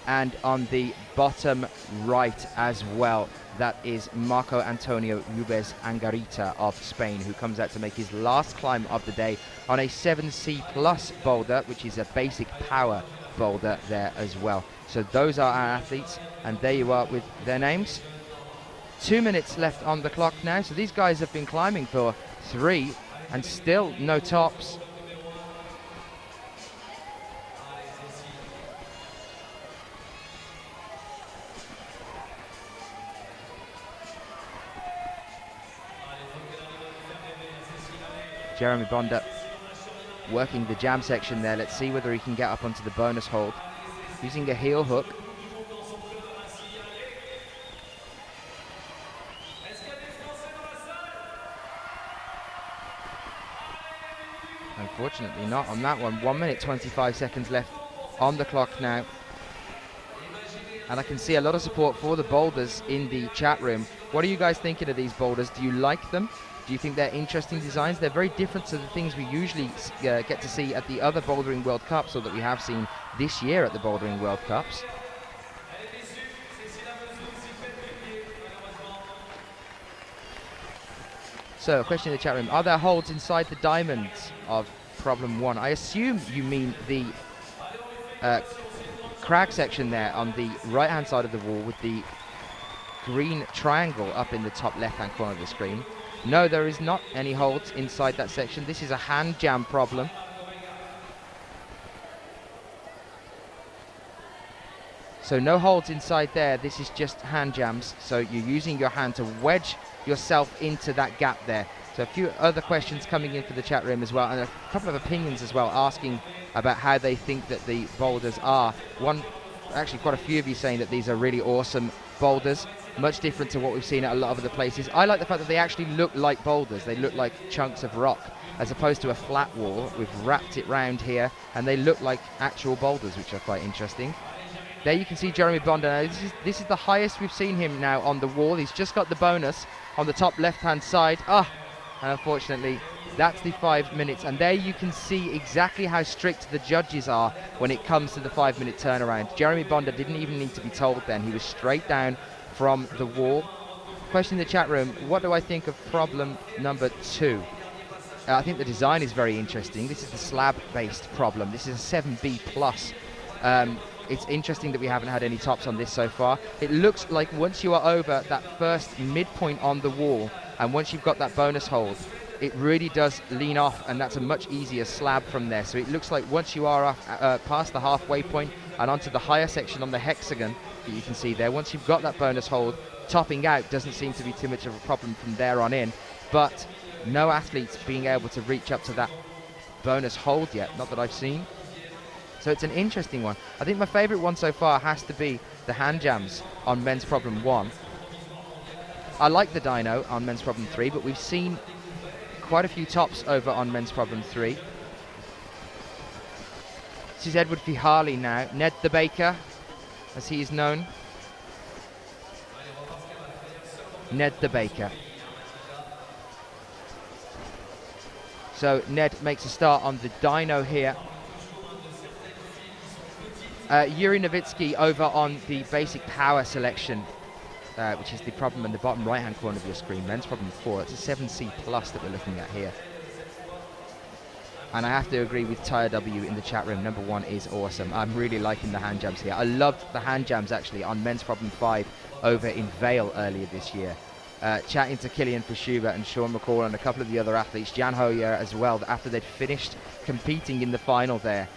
And on the bottom right as well, that is Marco Antonio Rubes Angarita of Spain, who comes out to make his last climb of the day on a 7C plus boulder, which is a basic power boulder there as well. So those are our athletes, and there you are with their names. 2 minutes left on the clock now, so these guys have been climbing for 3 and still no tops. Jeremy Bonda working the jam section there. Let's see whether he can get up onto the bonus hold using a heel hook. Unfortunately not on that one. 1 minute 25 seconds left on the clock now. And I can see a lot of support for the boulders in the chat room. What are you guys thinking of these boulders? Do you like them? Do you think they're interesting designs? They're very different to the things we usually get to see at the other Bouldering World Cups, or that we have seen this year at the Bouldering World Cups. So, a question in the chat room. Are there holds inside the diamonds of problem 1? I assume you mean the crag section there on the right-hand side of the wall with the green triangle up in the top left-hand corner of the screen. No, there is not any holds inside that section. This is a hand jam problem. So no holds inside there. This is just hand jams. So you're using your hand to wedge yourself into that gap there. So a few other questions coming in for the chat room as well, and a couple of opinions as well, asking about how they think that the boulders are. Actually quite a few of you saying that these are really awesome boulders, much different to what we've seen at a lot of other places. I like the fact that they actually look like boulders. They look like chunks of rock, as opposed to a flat wall. We've wrapped it round here, and they look like actual boulders, which are quite interesting. There you can see Jeremy Bonda. Now, this is the highest we've seen him now on the wall. He's just got the bonus on the top left-hand side. And unfortunately, that's the 5 minutes. And there you can see exactly how strict the judges are when it comes to the 5-minute turnaround. Jeremy Bonda didn't even need to be told then. He was straight down from the wall. Question in the chat room, what do I think of problem number 2? I think the design is very interesting. This is the slab-based problem. This is a 7B plus. It's interesting that we haven't had any tops on this so far. It looks like once you are over that first midpoint on the wall, and once you've got that bonus hold, it really does lean off, and that's a much easier slab from there. So it looks like once you are past the halfway point and onto the higher section on the hexagon that you can see there, once you've got that bonus hold, topping out doesn't seem to be too much of a problem from there on in. But no athletes being able to reach up to that bonus hold yet, not that I've seen. So it's an interesting one. I think my favourite one so far has to be the hand jams on men's problem 1. I like the dyno on men's problem 3, but we've seen quite a few tops over on men's problem 3. This is Edward V. Harley now. Ned the Baker, as he is known. Ned the Baker. So Ned makes a start on the dyno here. Yuri Nowitzki over on the basic power selection, which is the problem in the bottom right hand corner of your screen. Men's problem 4. It's a 7C plus that we're looking at here. And I have to agree with Tyre W in the chat room. Number 1 is awesome. I'm really liking the hand jams here. I loved the hand jams actually on men's problem 5 over in Vale earlier this year. Chatting to Kilian Pashuba and Sean McCall and a couple of the other athletes, Jan Hoyer as well, after they'd finished competing in the final there.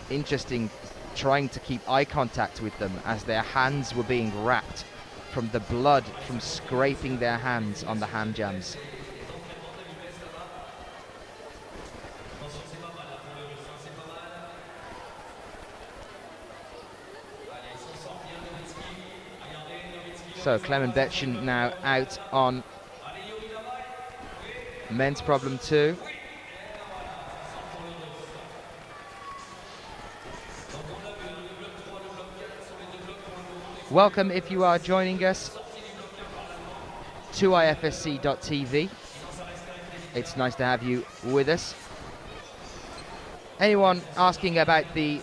Interesting, trying to keep eye contact with them as their hands were being wrapped from the blood from scraping their hands on the hand jams. So Clement Betchen now out on men's problem 2. Welcome if you are joining us to IFSC.tv. It's nice to have you with us. Anyone asking about the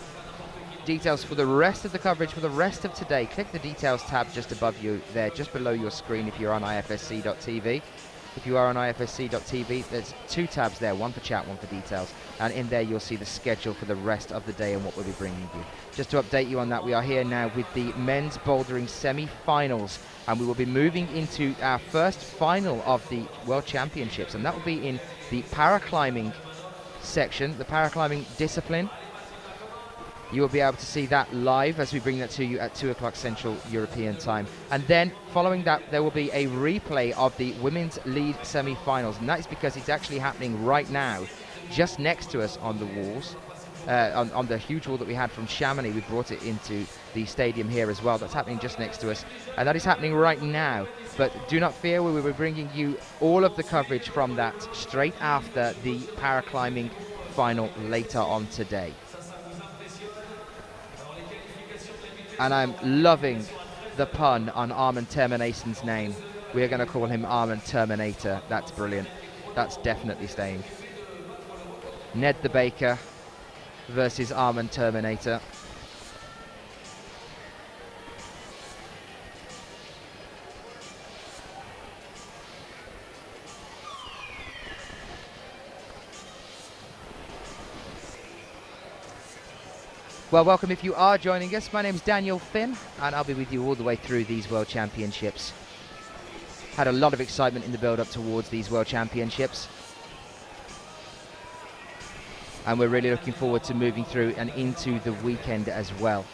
details for the rest of the coverage for the rest of today, click the details tab just above you there, just below your screen if you're on IFSC.tv. If you are on IFSC.tv, there's 2 tabs there, one for chat, one for details, and in there you'll see the schedule for the rest of the day and what we'll be bringing you. Just to update you on that, we are here now with the men's bouldering semi-finals, and we will be moving into our first final of the World Championships, and that will be in the paraclimbing section, the paraclimbing discipline. You will be able to see that live as we bring that to you at 2 o'clock Central European time. And then following that, there will be a replay of the women's lead semi-finals. And that is because it's actually happening right now, just next to us on the walls, on the huge wall that we had from Chamonix. We brought it into the stadium here as well. That's happening just next to us. And that is happening right now. But do not fear, we will be bringing you all of the coverage from that straight after the paraclimbing final later on today. And I'm loving the pun on Armin Termination's name. We are going to call him Armin Terminator. That's brilliant. That's definitely staying. Ned the Baker versus Armin Terminator. Well, welcome if you are joining us. My name is Daniel Finn, and I'll be with you all the way through these World Championships. Had a lot of excitement in the build-up towards these World Championships. And we're really looking forward to moving through and into the weekend as well.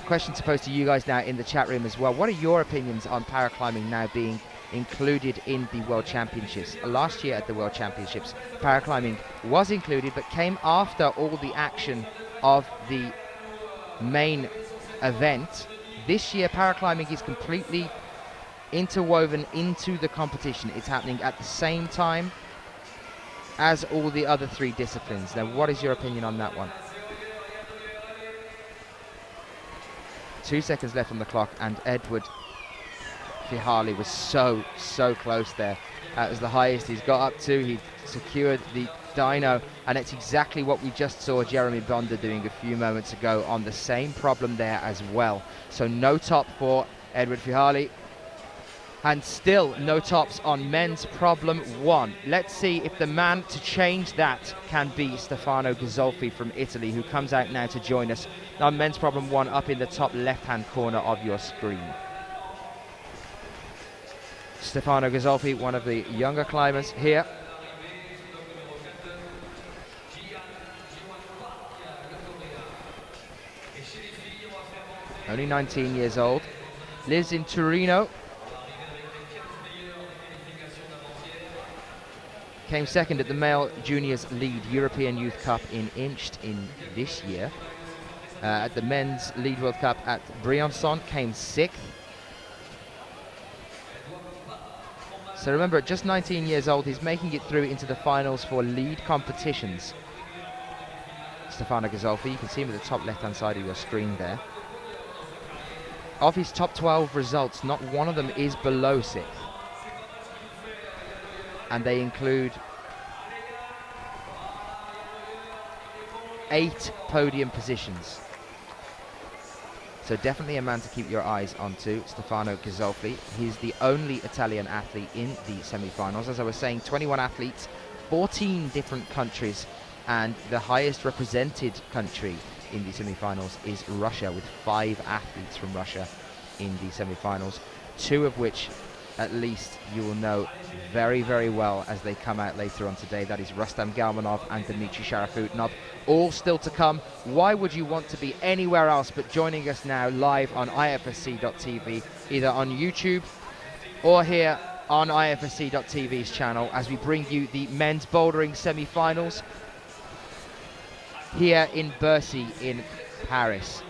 question to pose to you guys now in the chat room as well. What are your opinions on paraclimbing now being included in the World Championships? Last year at the World Championships, paraclimbing was included, but came after all the action of the main event. This year, paraclimbing is completely interwoven into the competition. It's happening at the same time as all the other three disciplines. Now, what is your opinion on that one? 2 seconds left on the clock, and Edward Fihali was so close there. That was the highest he's got up to. He secured the dyno, and it's exactly what we just saw Jeremy Bonder doing a few moments ago on the same problem there as well. So no top for Edward Fihali, and still no tops on men's problem 1. Let's see if the man to change that can be Stefano Ghisolfi from Italy, who comes out now to join us on men's problem 1 up in the top left-hand corner of your screen. Stefano Ghisolfi, one of the younger climbers here. Only 19 years old. Lives in Torino. Came second at the Male Juniors Lead European Youth Cup in Inched in this year. At the Men's Lead World Cup at Briançon, came 6th. So remember, at just 19 years old, he's making it through into the finals for lead competitions. Stefano Ghisolfi, you can see him at the top left-hand side of your screen there. Of his top 12 results, not one of them is below 6th. And they include 8 podium positions. So definitely a man to keep your eyes onto, Stefano Ghisolfi. He's the only Italian athlete in the semi-finals. As I was saying, 21 athletes, 14 different countries, and the highest represented country in the semi-finals is Russia, with 5 athletes from Russia in the semi-finals, 2 of which at least you will know very, very well as they come out later on today. That is Rustam Galmanov and Dmitry Sharafutinov. All still to come. Why would you want to be anywhere else but joining us now live on IFSC.tv, either on YouTube or here on IFSC.tv's channel, as we bring you the men's bouldering semi-finals here in Bercy in Paris.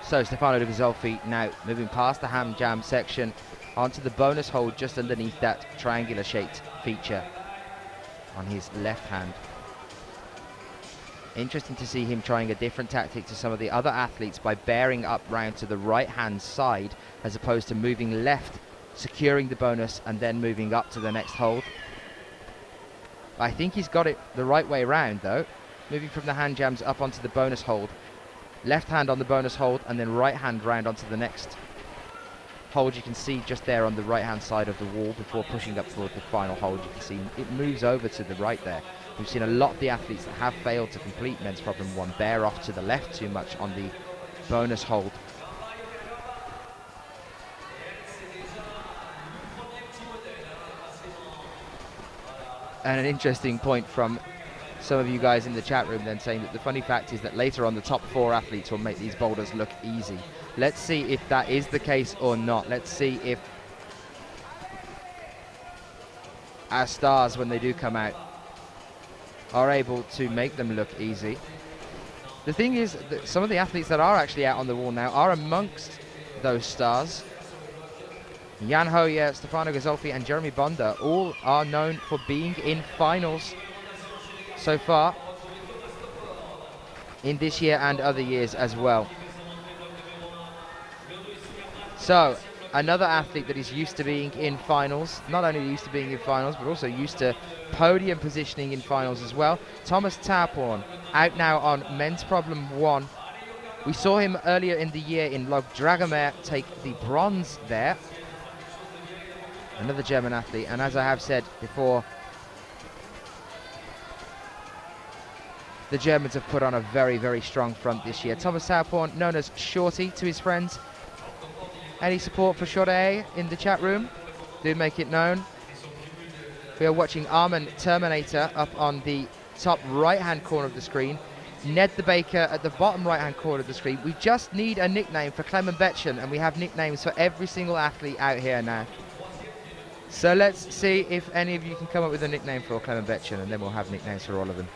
So Stefano Ghisolfi now moving past the ham jam section onto the bonus hold just underneath that triangular shaped feature on his left hand. Interesting to see him trying a different tactic to some of the other athletes by bearing up round to the right hand side as opposed to moving left, securing the bonus and then moving up to the next hold. I think he's got it the right way around though, moving from the hand jams up onto the bonus hold. Left hand on the bonus hold and then right hand round onto the next hold. You can see just there on the right hand side of the wall before pushing up toward the final hold. You can see it moves over to the right there. We've seen a lot of the athletes that have failed to complete men's problem 1 bear off to the left too much on the bonus hold. And an interesting point from some of you guys in the chat room then saying that the funny fact is that later on the top 4 athletes will make these boulders look easy. Let's see if that is the case or not. Let's see if our stars, when they do come out, are able to make them look easy. The thing is that some of the athletes that are actually out on the wall now are amongst those stars. Jan Hoyer, Stefano Gazolfi and Jeremy Bonda all are known for being in finals so far in this year and other years as well. So another athlete that is used to being in finals, not only used to being in finals but also used to podium positioning in finals as well. Thomas Tauporn, out now on men's problem 1. We saw him earlier in the year in Log Dragomer take the bronze there. Another German athlete, and as I have said before, the Germans have put on a very, very strong front this year. Thomas Tauporn, known as Shorty to his friends. Any support for Shorty in the chat room? Do make it known. We are watching Armin Terminator up on the top right-hand corner of the screen. Ned the Baker at the bottom right-hand corner of the screen. We just need a nickname for Clement Betchen, and we have nicknames for every single athlete out here now. So let's see if any of you can come up with a nickname for Clement Betchen, and then we'll have nicknames for all of them.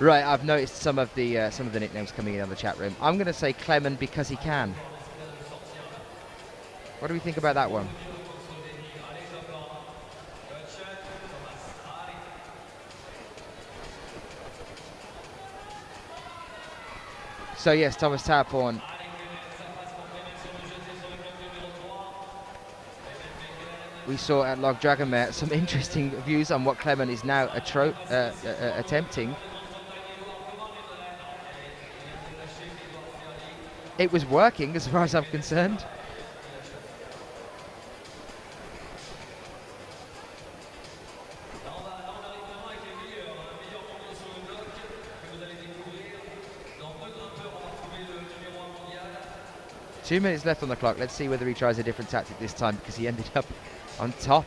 Right, I've noticed some of the nicknames coming in on the chat room. I'm going to say Clement because he can. What do we think about that one? So yes, Thomas Tauporn. We saw at Log Dragomer some interesting views on what Clement is now attempting. It was working as far as I'm concerned. Two minutes left on the clock. Let's see whether he tries a different tactic this time, because he ended up on top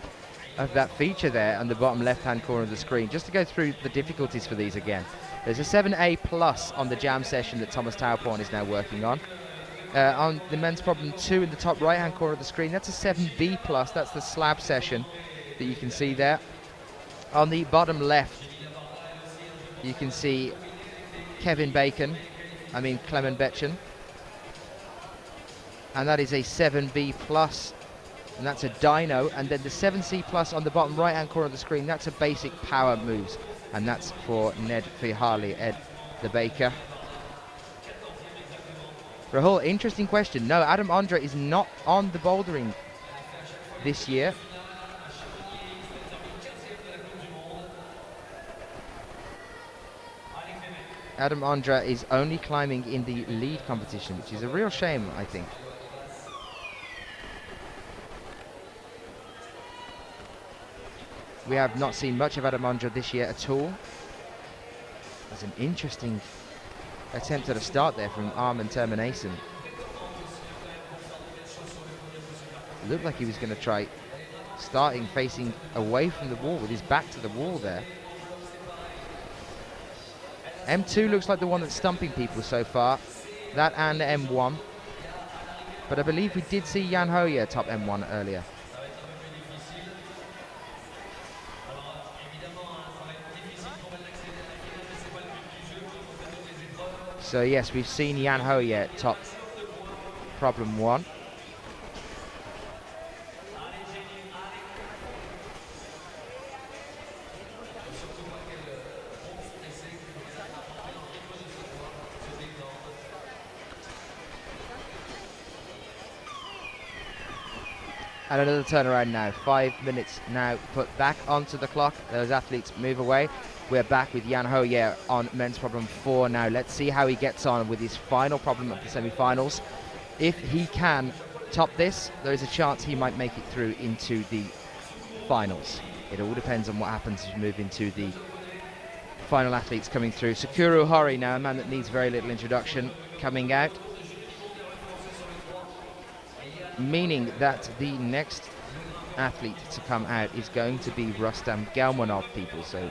of that feature there on the bottom left-hand corner of the screen. Just to go through the difficulties for these again. There's a 7A plus on the jam session that Thomas Tauporn is now working on. On the men's problem 2 in the top right-hand corner of the screen, that's a 7B plus. That's the slab session that you can see there. On the bottom left, you can see Clement Betchen. And that is a 7B plus, and that's a dyno. And then the 7C plus on the bottom right-hand corner of the screen, that's a basic power moves. And that's for Ned Fihali, Ed the Baker. Rahul, interesting question. No, Adam Ondra is not on the bouldering this year. Adam Ondra is only climbing in the lead competition, which is a real shame, I think. We have not seen much of Adam Ondra this year at all. That's an interesting attempt at a start there from Armin Terminason. Looked like he was going to try starting facing away from the wall with his back to the wall there. M2 looks like the one that's stumping people so far. That and M1. but I believe we did see Jan Hoyer top M1 earlier. So yes, we've seen Jan Hoyer top problem 1. And another turnaround now. 5 minutes now put back onto the clock. Those athletes move away. We're back with Jan Hoyer on men's problem 4 now. Let's see how he gets on with his final problem of the semi-finals. If he can top this, there is a chance he might make it through into the finals. It all depends on what happens as we move into the final athletes coming through. Sakura Hori now, a man that needs very little introduction, coming out. Meaning that the next athlete to come out is going to be Rustam Galmanov, people. So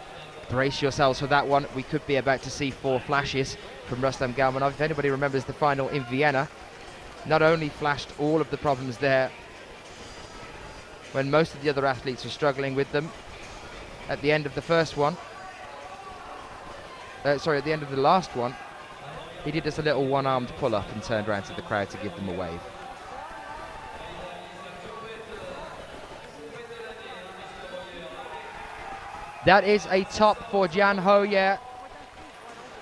brace yourselves for that one. We could be about to see 4 flashes from Rustam Galmanov. If anybody remembers the final in Vienna, not only flashed all of the problems there when most of the other athletes were struggling with them, at the end of the first one, at the end of the last one, he did just a little one-armed pull-up and turned around to the crowd to give them a wave. That is a top for Jan Hoyer.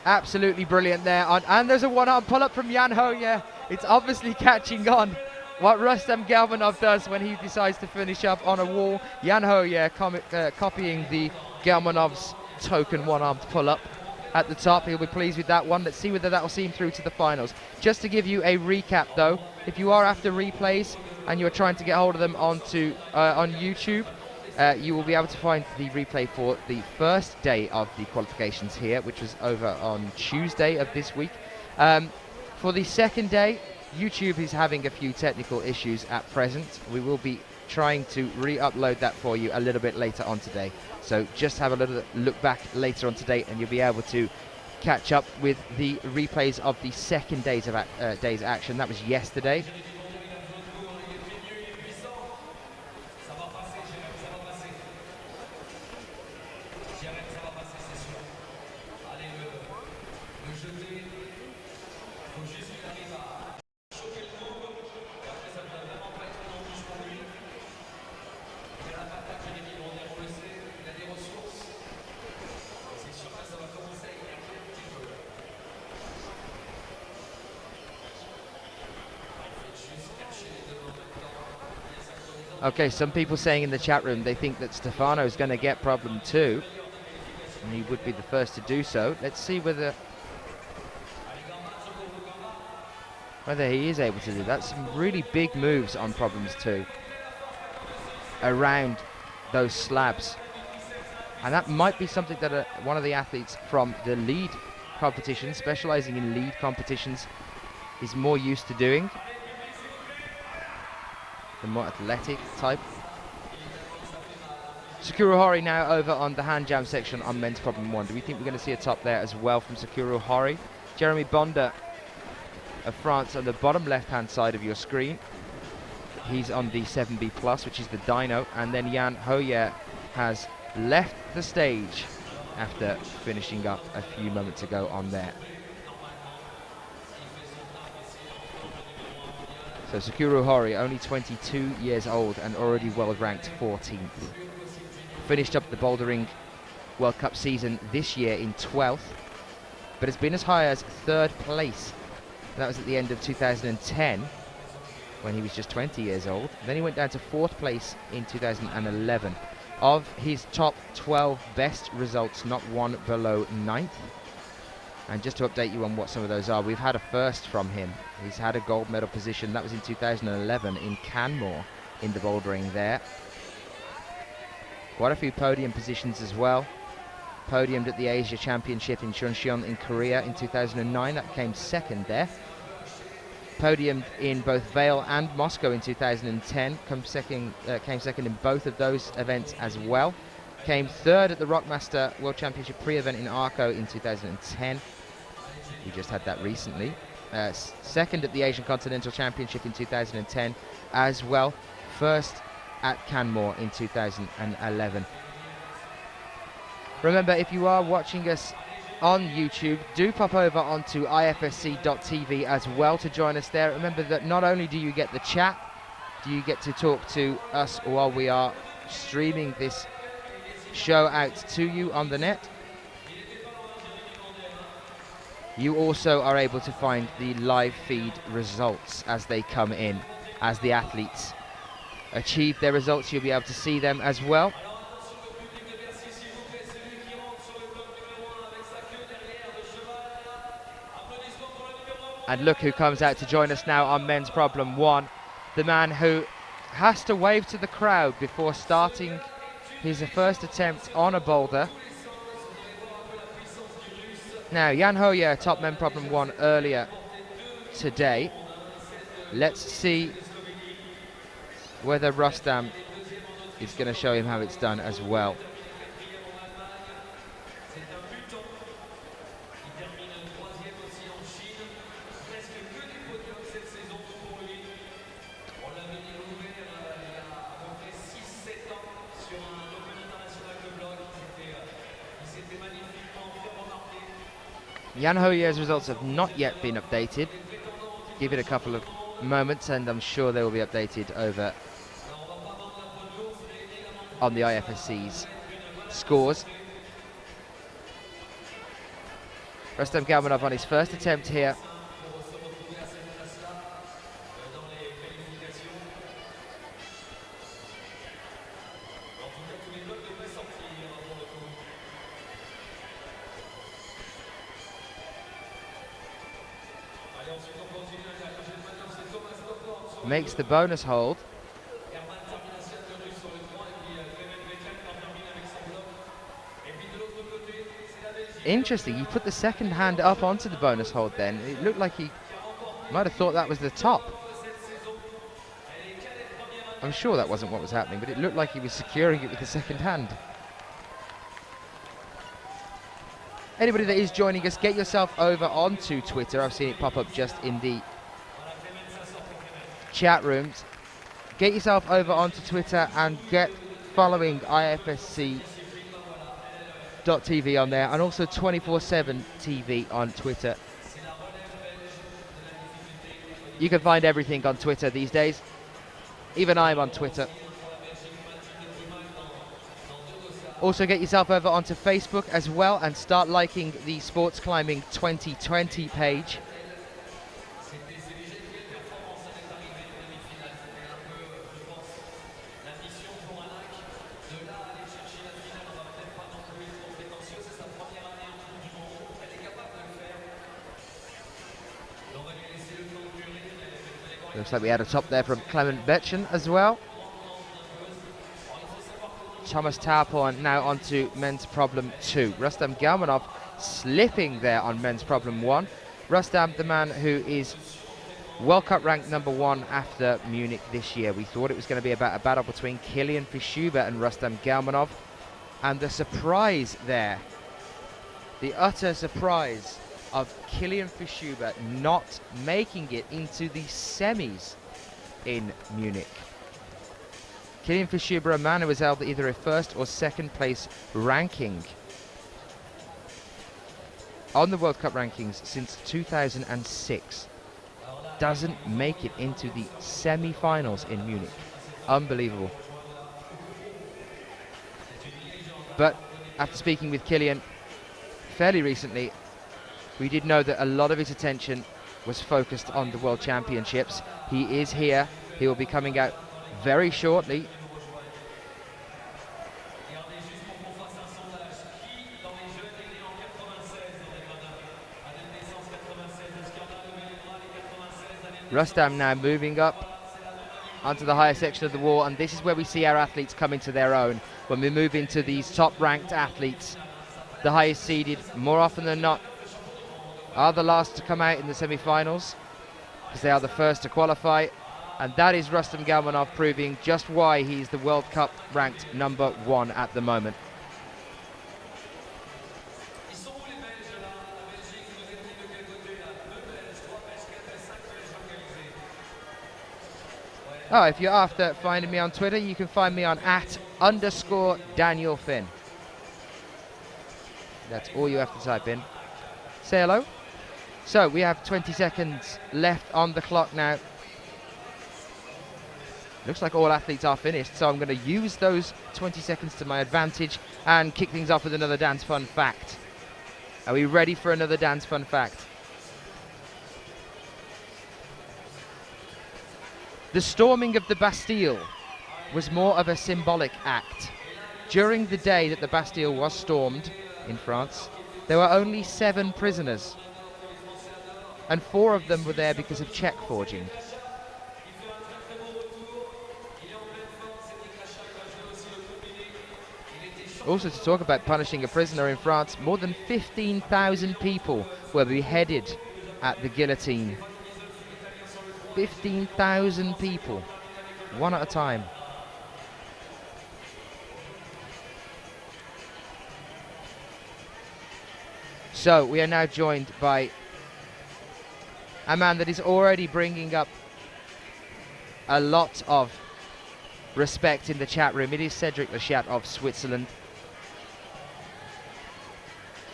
Absolutely brilliant there. And there's a one-arm pull-up from Jan Hoyer. It's obviously catching on what Rustam Galmanov does when he decides to finish up on a wall. Jan Hoyer copying the Galmanov's token one-armed pull-up at the top. He'll be pleased with that one. Let's see whether that will see him through to the finals. Just to give you a recap, though, if you are after replays and you're trying to get hold of them on YouTube, you will be able to find the replay for the first day of the qualifications here, which was over on Tuesday of this week. For the second day, YouTube is having a few technical issues at present. We will be trying to re-upload that for you a little bit later on today. So just have a little look back later on today and you'll be able to catch up with the replays of the second day's action. That was yesterday. Okay, some people saying in the chat room they think that Stefano is going to get problem 2, and he would be the first to do so. Let's see whether he is able to do that. Some really big moves on problems 2 around those slabs, and that might be something that one of the athletes from the lead competition, specializing in lead competitions, is more used to doing. The more athletic type. Sakura Hori now over on the hand jam section on men's problem 1. Do we think we're going to see a top there as well from Sakura Hori? Jeremy Bonda of France on the bottom left hand side of your screen. He's on the 7B plus, which is the dyno, and then Jan Hoyer has left the stage after finishing up a few moments ago on there. So Sakura Hori, only 22 years old and already world ranked 14th. Finished up the Bouldering World Cup season this year in 12th, but has been as high as 3rd place. That was at the end of 2010, when he was just 20 years old. Then he went down to 4th place in 2011. Of his top 12 best results, not one below 9th. And just to update you on what some of those are, we've had a first from him. He's had a gold medal position. That was in 2011 in Canmore in the bouldering there. Quite a few podium positions as well. Podiumed at the Asia Championship in Chuncheon in Korea in 2009. That came 2nd there. Podiumed in both Vail and Moscow in 2010. Came second in both of those events as well. Came 3rd at the Rockmaster World Championship pre-event in Arco in 2010. We just had that recently. second at the Asian Continental Championship in 2010 as well, first at Canmore in 2011. Remember, if you are watching us on YouTube, do pop over onto ifsc.tv as well to join us there. Remember that not only do you get the chat, do you get to talk to us while we are streaming this show out to you on the net, you also are able to find the live feed results as they come in. As the athletes achieve their results, you'll be able to see them as well. And look who comes out to join us now on men's problem 1. The man who has to wave to the crowd before starting his first attempt on a boulder. Now, Jan Hoyer top men problem 1 earlier today. Let's see whether Rustam is going to show him how it's done as well. Jan Hoyer's results have not yet been updated. Give it a couple of moments and I'm sure they will be updated over on the IFSC's scores. Rustam Galmanov on his first attempt here. Makes the bonus hold. Interesting, he put the second hand up onto the bonus hold then. It looked like he might have thought that was the top. I'm sure that wasn't what was happening, but it looked like he was securing it with the second hand. Anybody that is joining us, get yourself over onto Twitter. I've seen it pop up just in the chat rooms. Get yourself over onto Twitter and get following IFSC.tv on there, and also 24/7 TV on Twitter. You can find everything on Twitter these days. Even I'm on Twitter. Also get yourself over onto Facebook as well and start liking the Sports Climbing 2020 page. Looks like we had a top there from Clement Betchen as well. Thomas Tauporn now onto men's problem 2. Rustam Galmanov slipping there on men's problem 1. Rustam, the man who is World Cup ranked number 1 after Munich this year. We thought it was going to be about a battle between Kilian Fischuber and Rustam Galmanov. And the surprise there, the utter surprise of Kilian Fischuber not making it into the semis in Munich. Kilian Fischuber, a man who has held either a first or second place ranking on the World Cup rankings since 2006, doesn't make it into the semi-finals in Munich. Unbelievable. But after speaking with Kilian fairly recently, we did know that a lot of his attention was focused on the World Championships. He is here. He will be coming out very shortly. Rustam now moving up onto the higher section of the wall, and this is where we see our athletes come into their own. When we move into these top-ranked athletes, the highest seeded, more often than not, are the last to come out in the semi-finals because they are the first to qualify, and that is Rustam Galmanov proving just why he's the World Cup ranked number 1 at the moment. Oh, if you're after finding me on Twitter, you can find me on @_DanielFinn. That's all you have to type in. Say hello. So we have 20 seconds left on the clock now. Looks like all athletes are finished, so I'm going to use those 20 seconds to my advantage and kick things off with another dance fun fact. Are we ready for another dance fun fact? The storming of the Bastille was more of a symbolic act. During the day that the Bastille was stormed in France, there were only 7 prisoners, and 4 of them were there because of check forging. Also, to talk about punishing a prisoner in France, more than 15,000 people were beheaded at the guillotine. 15,000 people, one at a time. So we are now joined by a man that is already bringing up a lot of respect in the chat room. It is Cedric Lechat of Switzerland.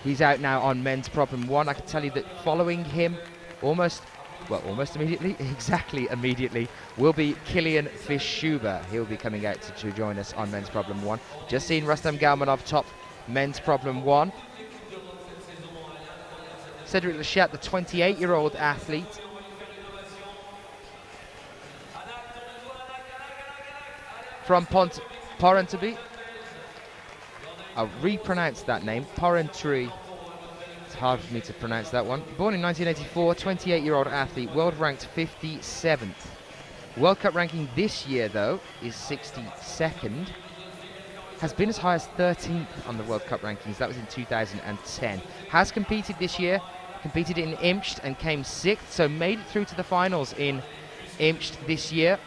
He's out now on men's problem 1. I can tell you that following him almost immediately, exactly immediately, will be Kilian Fischuber. He'll be coming out to join us on men's problem 1. Just seen Rustam Galmanov top men's problem 1. Cedric Lechat, the 28-year-old athlete. From Porrentruy. I'll repronounce that name, Porrentruy. It's hard for me to pronounce that one. Born in 1984, 28-year-old athlete, world ranked 57th. World Cup ranking this year, though, is 62nd. Has been as high as 13th on the World Cup rankings. That was in 2010. Has competed this year, competed in Imst and came 6th, so made it through to the finals in Imst this year.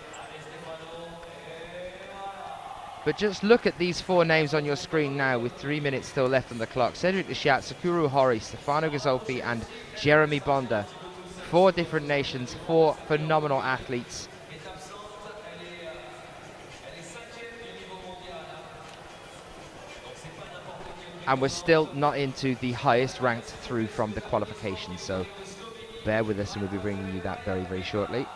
But just look at these 4 names on your screen now with 3 minutes still left on the clock. Cedric Lechat, Sakuru Hori, Stefano Gazolfi and Jeremy Bonda. 4 different nations, 4 phenomenal athletes. And we're still not into the highest ranked through from the qualifications, so bear with us and we'll be bringing you that very, very shortly.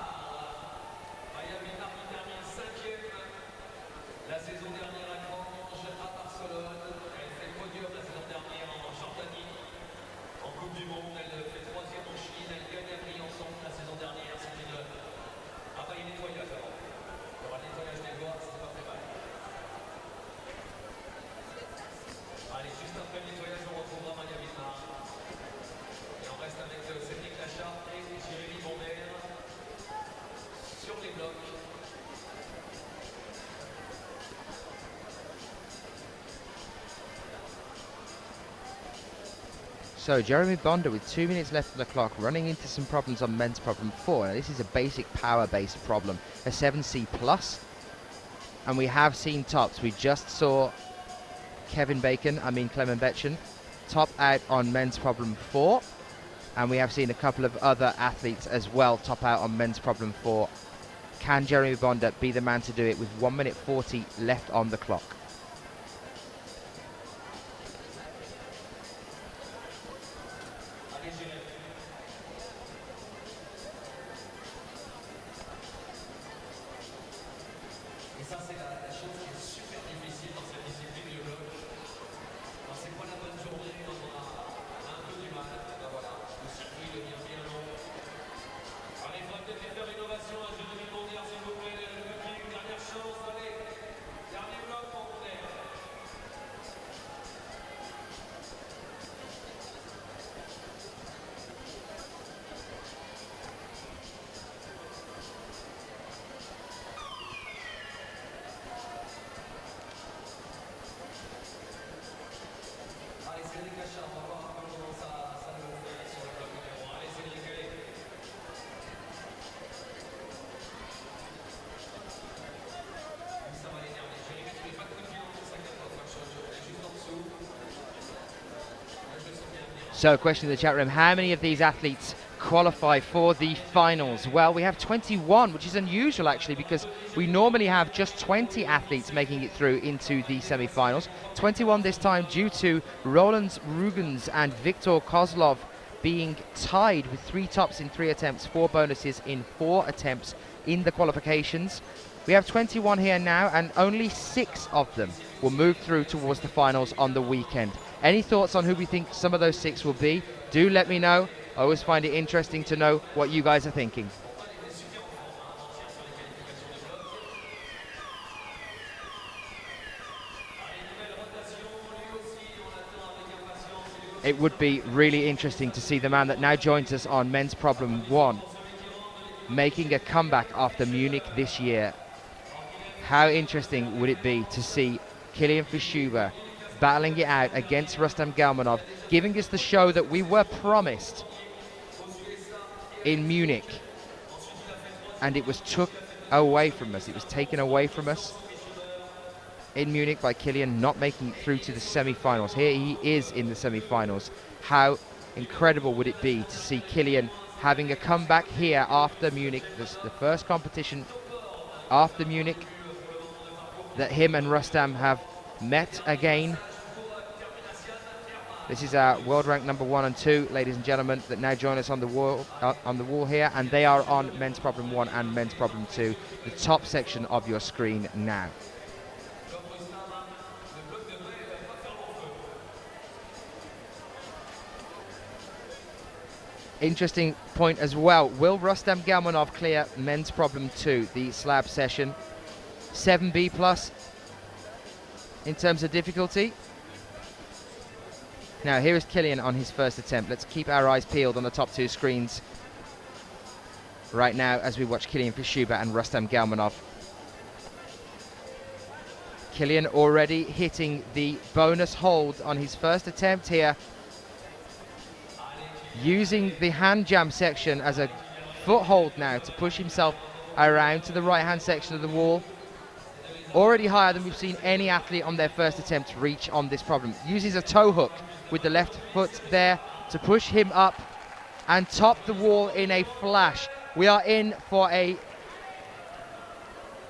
So Jeremy Bonda with 2 minutes left on the clock, running into some problems on men's problem 4. Now this is a basic power-based problem, a 7C+. And we have seen tops. We just saw Clement Betchen, top out on men's problem 4. And we have seen a couple of other athletes as well top out on men's problem 4. Can Jeremy Bonda be the man to do it with 1 minute 40 left on the clock? So, question in the chat room, how many of these athletes qualify for the finals? Well, we have 21, which is unusual actually, because we normally have just 20 athletes making it through into the semi-finals. 21 this time due to Roland Rugens and Viktor Kozlov being tied with 3 tops in 3 attempts, 4 bonuses in 4 attempts in the qualifications. We have 21 here now, and only 6 of them will move through towards the finals on the weekend. Any thoughts on who we think some of those 6 will be? Do let me know. I always find it interesting to know what you guys are thinking. It would be really interesting to see the man that now joins us on Men's Problem 1 making a comeback after Munich this year. How interesting would it be to see Kilian Fischuber battling it out against Rustam Galmanov, giving us the show that we were promised in Munich, and it was took away from us. It was taken away from us in Munich by Kilian not making it through to the semi-finals. Here he is in the semi-finals. How incredible would it be to see Kilian having a comeback here after Munich, the first competition after Munich that him and Rustam have met again. This is our world rank number 1 and 2, ladies and gentlemen, that now join us on the wall here, and they are on Men's Problem 1 and Men's Problem 2, the top section of your screen now. Interesting point as well. Will Rustam Galmanov clear Men's Problem 2, the slab session? 7B plus in terms of difficulty. Now here is Kilian on his first attempt. Let's keep our eyes peeled on the top 2 screens right now as we watch Kilian Fischuber and Rustam Galmanov. Kilian already hitting the bonus hold on his first attempt here, using the hand jam section as a foothold now to push himself around to the right hand section of the wall. Already higher than we've seen any athlete on their first attempt reach on this problem. Uses a toe hook with the left foot there to push him up and top the wall in a flash. We are in for a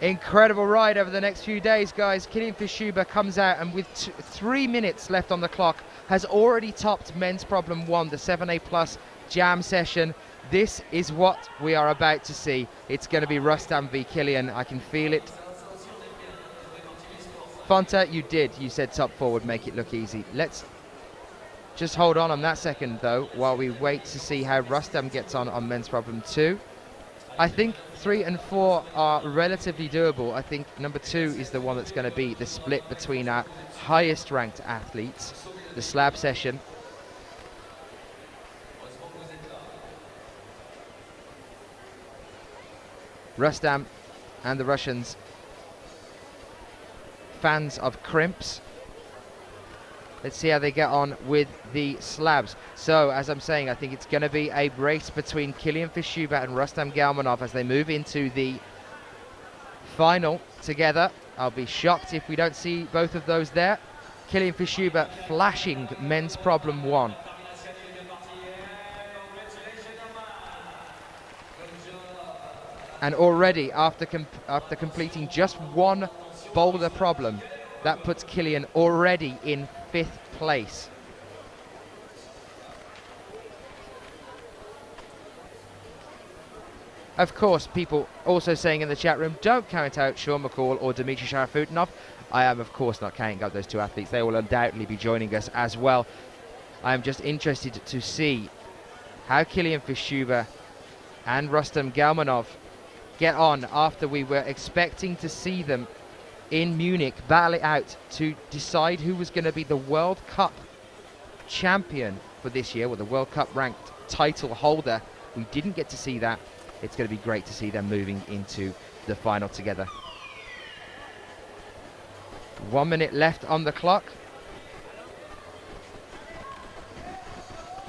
incredible ride over the next few days, guys. Kilian Fischuber comes out and with 3 minutes left on the clock has already topped Men's Problem 1, the 7A plus jam session. This is what we are about to see. It's going to be Rustam v Kilian. I can feel it. Fonta, you said top 4 would make it look easy. Let's just hold on that second though, while we wait to see how Rustam gets on Men's Problem 2. I think 3 and 4 are relatively doable. I think number 2 is the one that's going to be the split between our highest ranked athletes, the slab session. Rustam and the Russians, fans of crimps. Let's see how they get on with the slabs. So, as I'm saying, I think it's going to be a race between Kilian Fischuber and Rustam Galmanov as they move into the final together. I'll be shocked if we don't see both of those there. Kilian Fischuber flashing Men's Problem 1. And already, after completing just 1 boulder problem, that puts Kilian already in 5th place. Of course, people also saying in the chat room, don't count out Sean McCall or Dmitry Sharafutinov. I am, of course, not counting out those 2 athletes. They will undoubtedly be joining us as well. I am just interested to see how Kilian Fischuber and Rustam Galmanov get on after we were expecting to see them in Munich battle it out to decide who was going to be the World Cup champion for this year, or the World Cup ranked title holder. We didn't get to see that. It's going to be great to see them moving into the final together. 1 minute left on the clock.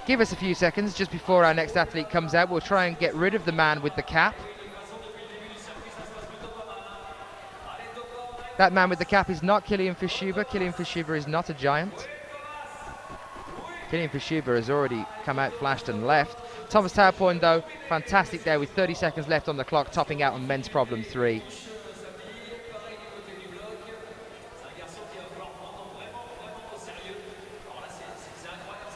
Give us a few seconds just before our next athlete comes out. We'll try and get rid of the man with the cap. That man with the cap is not Kilian Fischuber. Kilian Fischuber is not a giant. Kilian Fischuber has already come out, flashed and left. Thomas Taupoin, though, fantastic there with 30 seconds left on the clock, topping out on men's problem 3.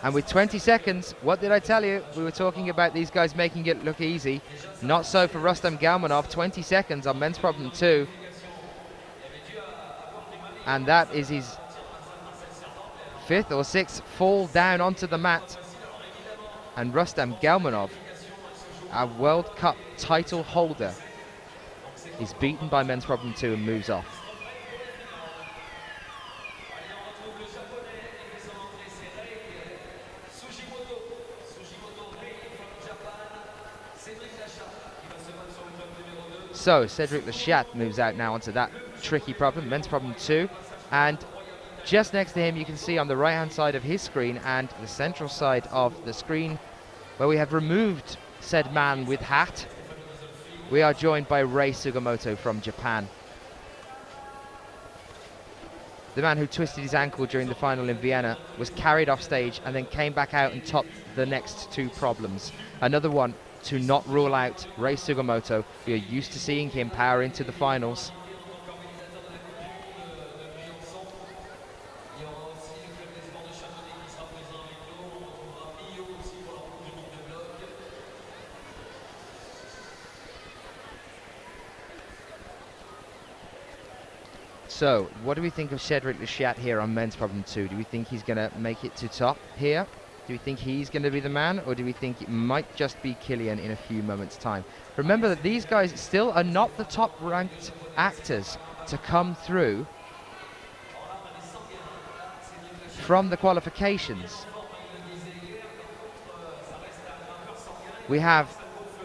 And with 20 seconds, what did I tell you? We were talking about these guys making it look easy. Not so for Rustam Galmanov. 20 seconds on men's problem 2. And that is his 5th or 6th fall down onto the mat. And Rustam Galmanov, our World Cup title holder, is beaten by men's problem 2 and moves off. So Cedric Lechat moves out now onto that tricky problem, men's problem 2. And just next to him you can see on the right hand side of his screen and the central side of the screen where we have removed said man with hat, we are joined by Rei Sugimoto from Japan. The man who twisted his ankle during the final in Vienna was carried off stage and then came back out and topped the next 2 problems. Another one to not rule out Rei Sugimoto. We are used to seeing him power into the finals. So, what do we think of Cedric Lechat here on men's problem 2? Do we think he's going to make it to top here? Do we think he's going to be the man, or do we think it might just be Killian in a few moments' time? Remember that these guys still are not the top-ranked actors to come through from the qualifications. We have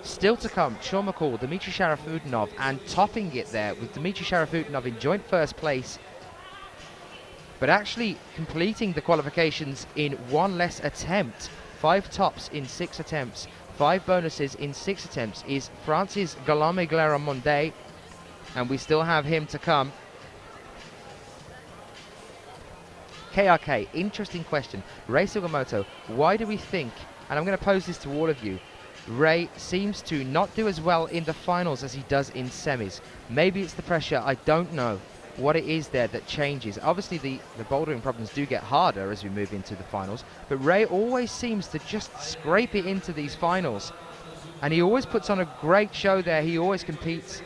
still to come Sean McCall, Dmitry Sharafudinov, and topping it there with Dmitry Sharafudinov in joint first place, but actually completing the qualifications in 1 less attempt. 5 tops in 6 attempts, 5 bonuses in 6 attempts is Francis Guillaume Glaramonde, and we still have him to come. KRK, interesting question. Rei Sugimoto, why do we think, and I'm going to pose this to all of you, Rei seems to not do as well in the finals as he does in semis? Maybe it's the pressure, I don't know what it is there that changes. Obviously the bouldering problems do get harder as we move into the finals, but Rei always seems to just scrape it into these finals, and he always puts on a great show there. He always competes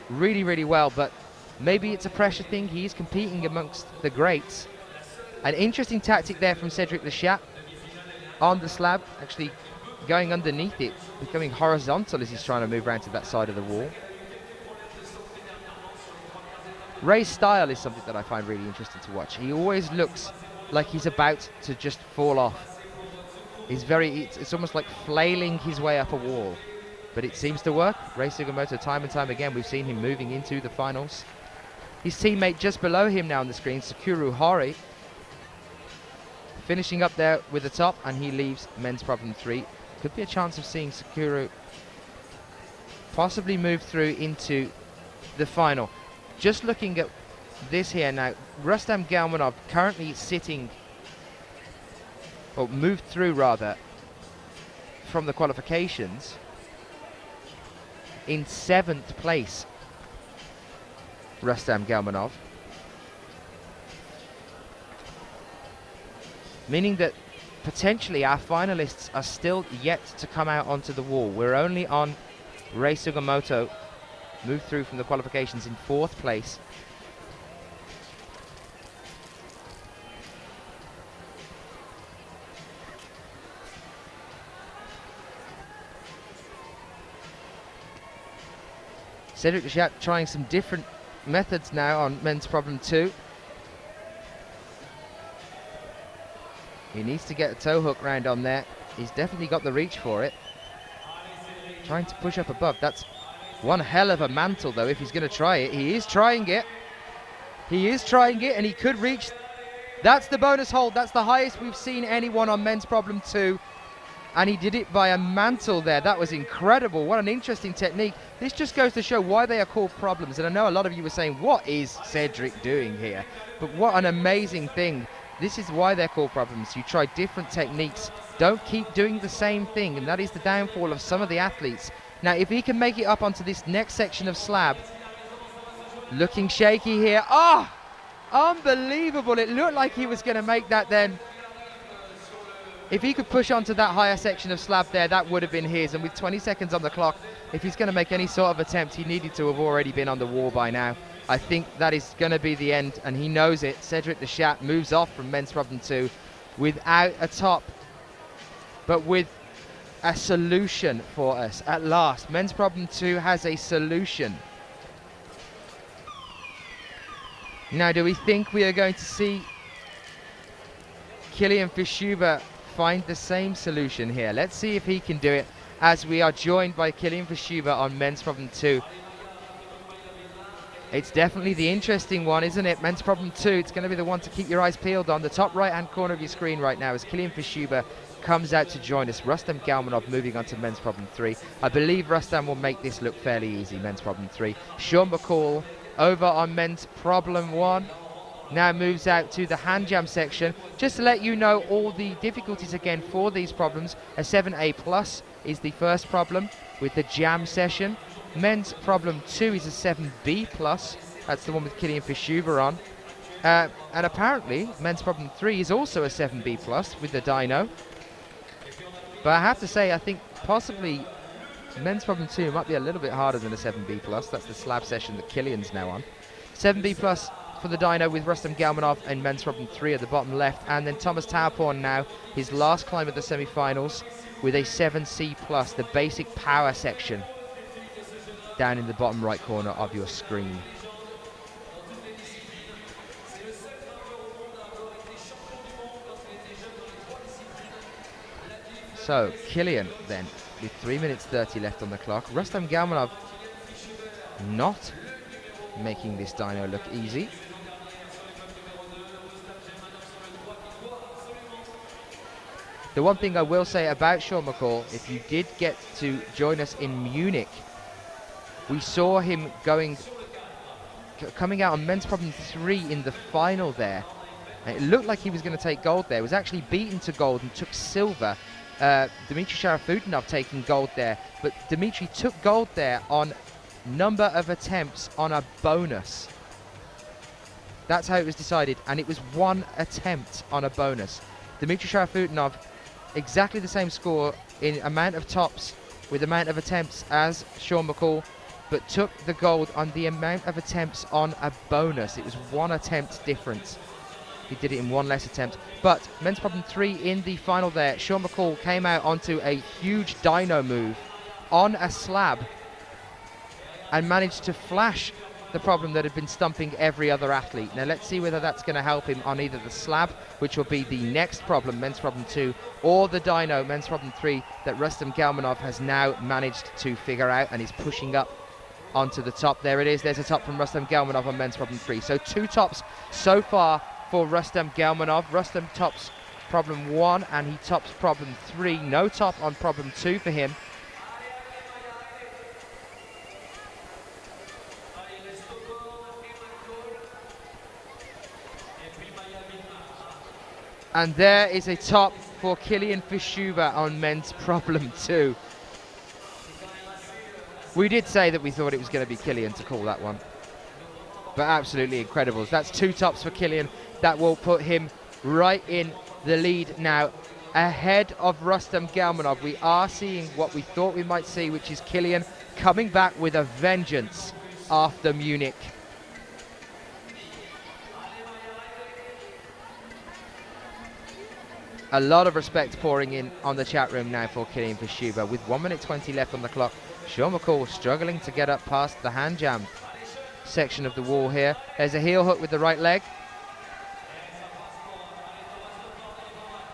really, really well, but maybe it's a pressure thing. He is competing amongst the greats. An interesting tactic there from Cedric Lechat on the slab, actually going underneath it, becoming horizontal as he's trying to move around to that side of the wall. Rei's style is something that I find really interesting to watch. He always looks like he's about to just fall off. He's it's almost like flailing his way up a wall, but it seems to work. Rei Sugimoto, time and time again, we've seen him moving into the finals. His teammate just below him now on the screen, Sakuru Hori, finishing up there with the top, and he leaves men's problem 3. Could be a chance of seeing Sakuru possibly move through into the final. Just looking at this here now, Rustam Galmanov currently sitting, or moved through rather, from the qualifications in 7th place. Rustam Galmanov. Meaning that potentially our finalists are still yet to come out onto the wall. We're only on Rei Sugimoto, moved through from the qualifications in 4th place. Cedric Lechat trying some different methods now on men's problem 2. He needs to get a toe hook round on there. He's definitely got the reach for it. Trying to push up above. That's one hell of a mantle though if he's going to try it. He is trying it. He is trying it, and he could reach. That's the bonus hold. That's the highest we've seen anyone on men's problem 2. And he did it by a mantle there. That was incredible. What an interesting technique. This just goes to show why they are called problems. And I know a lot of you were saying, what is Cedric doing here? But what an amazing thing This is why they're called problems. You try different techniques. Don't keep doing the same thing, and that is the downfall of some of the athletes. Now, if he can make it up onto this next section of slab, looking shaky here. Oh, unbelievable. It looked like he was going to make that then. If he could push onto that higher section of slab there, that would have been his. And with 20 seconds on the clock, if he's going to make any sort of attempt, he needed to have already been on the wall by now. I think that is going to be the end, and he knows it. Cedric de Chat moves off from men's problem 2 without a top, but with a solution for us at last. Men's problem 2 has a solution. Now, do we think we are going to see Kilian Fischuber find the same solution here? Let's see if he can do it, as we are joined by Kilian Fischuber on men's problem 2. It's definitely the interesting one, isn't it? Men's problem 2, it's going to be the one to keep your eyes peeled on. The top right-hand corner of your screen right now is Kilian Fischuber comes out to join us. Rustam Galmanov moving on to men's problem 3. I believe Rustam will make this look fairly easy, men's problem 3. Sean McCall over on men's problem 1. Now moves out to the hand jam section. Just to let you know all the difficulties again for these problems. A 7A plus is the first problem with the jam session. Men's problem 2 is a 7B plus. That's the one with Kilian Fischuber on. And apparently men's problem 3 is also a 7B plus with the dyno. But I have to say, I think possibly men's problem 2 might be a little bit harder than a 7B plus. That's the slab session that Kilian's now on. 7B plus for the dyno with Rustam Galmanov and men's problem 3 at the bottom left. And then Thomas Tauporn now, his last climb of the semi-finals with a 7C plus, the basic power section, down in the bottom right corner of your screen. So Kilian then with 3 minutes 30 left on the clock. Rustam Galmanov not making this dyno look easy. The one thing I will say about Sean McCall, if you did get to join us in Munich, we saw him coming out on men's problem 3 in the final there. And it looked like he was going to take gold there. It was actually beaten to gold and took silver. Dmitry Sharafutinov taking gold there. But Dmitry took gold there on number of attempts on a bonus. That's how it was decided. And it was 1 attempt on a bonus. Dmitry Sharafutinov, exactly the same score in amount of tops with amount of attempts as Sean McCall, but took the gold on the amount of attempts on a bonus. It was 1 attempt difference. He did it in 1 less attempt. But men's problem 3 in the final there, Sean McCall came out onto a huge dyno move on a slab and managed to flash the problem that had been stumping every other athlete. Now let's see whether that's going to help him on either the slab, which will be the next problem, men's problem 2, or the dyno, men's problem 3, that Rustam Galmanov has now managed to figure out and is pushing up onto the top. There it is. There's a top from Rustam Galmanov on men's problem 3. So 2 tops so far for Rustam Galmanov. Rustam tops problem 1 and he tops problem 3. No top on problem 2 for him. And there is a top for Kilian Fischuber on men's problem 2. We did say that we thought it was going to be Kilian to call that one. But absolutely incredible. That's 2 tops for Kilian. That will put him right in the lead now, ahead of Rustam Galmanov. We are seeing what we thought we might see, which is Kilian coming back with a vengeance after Munich. A lot of respect pouring in on the chat room now for Kilian Fischuber. With 1 minute 20 left on the clock, Sean McCall struggling to get up past the hand jam section of the wall here. There's a heel hook with the right leg.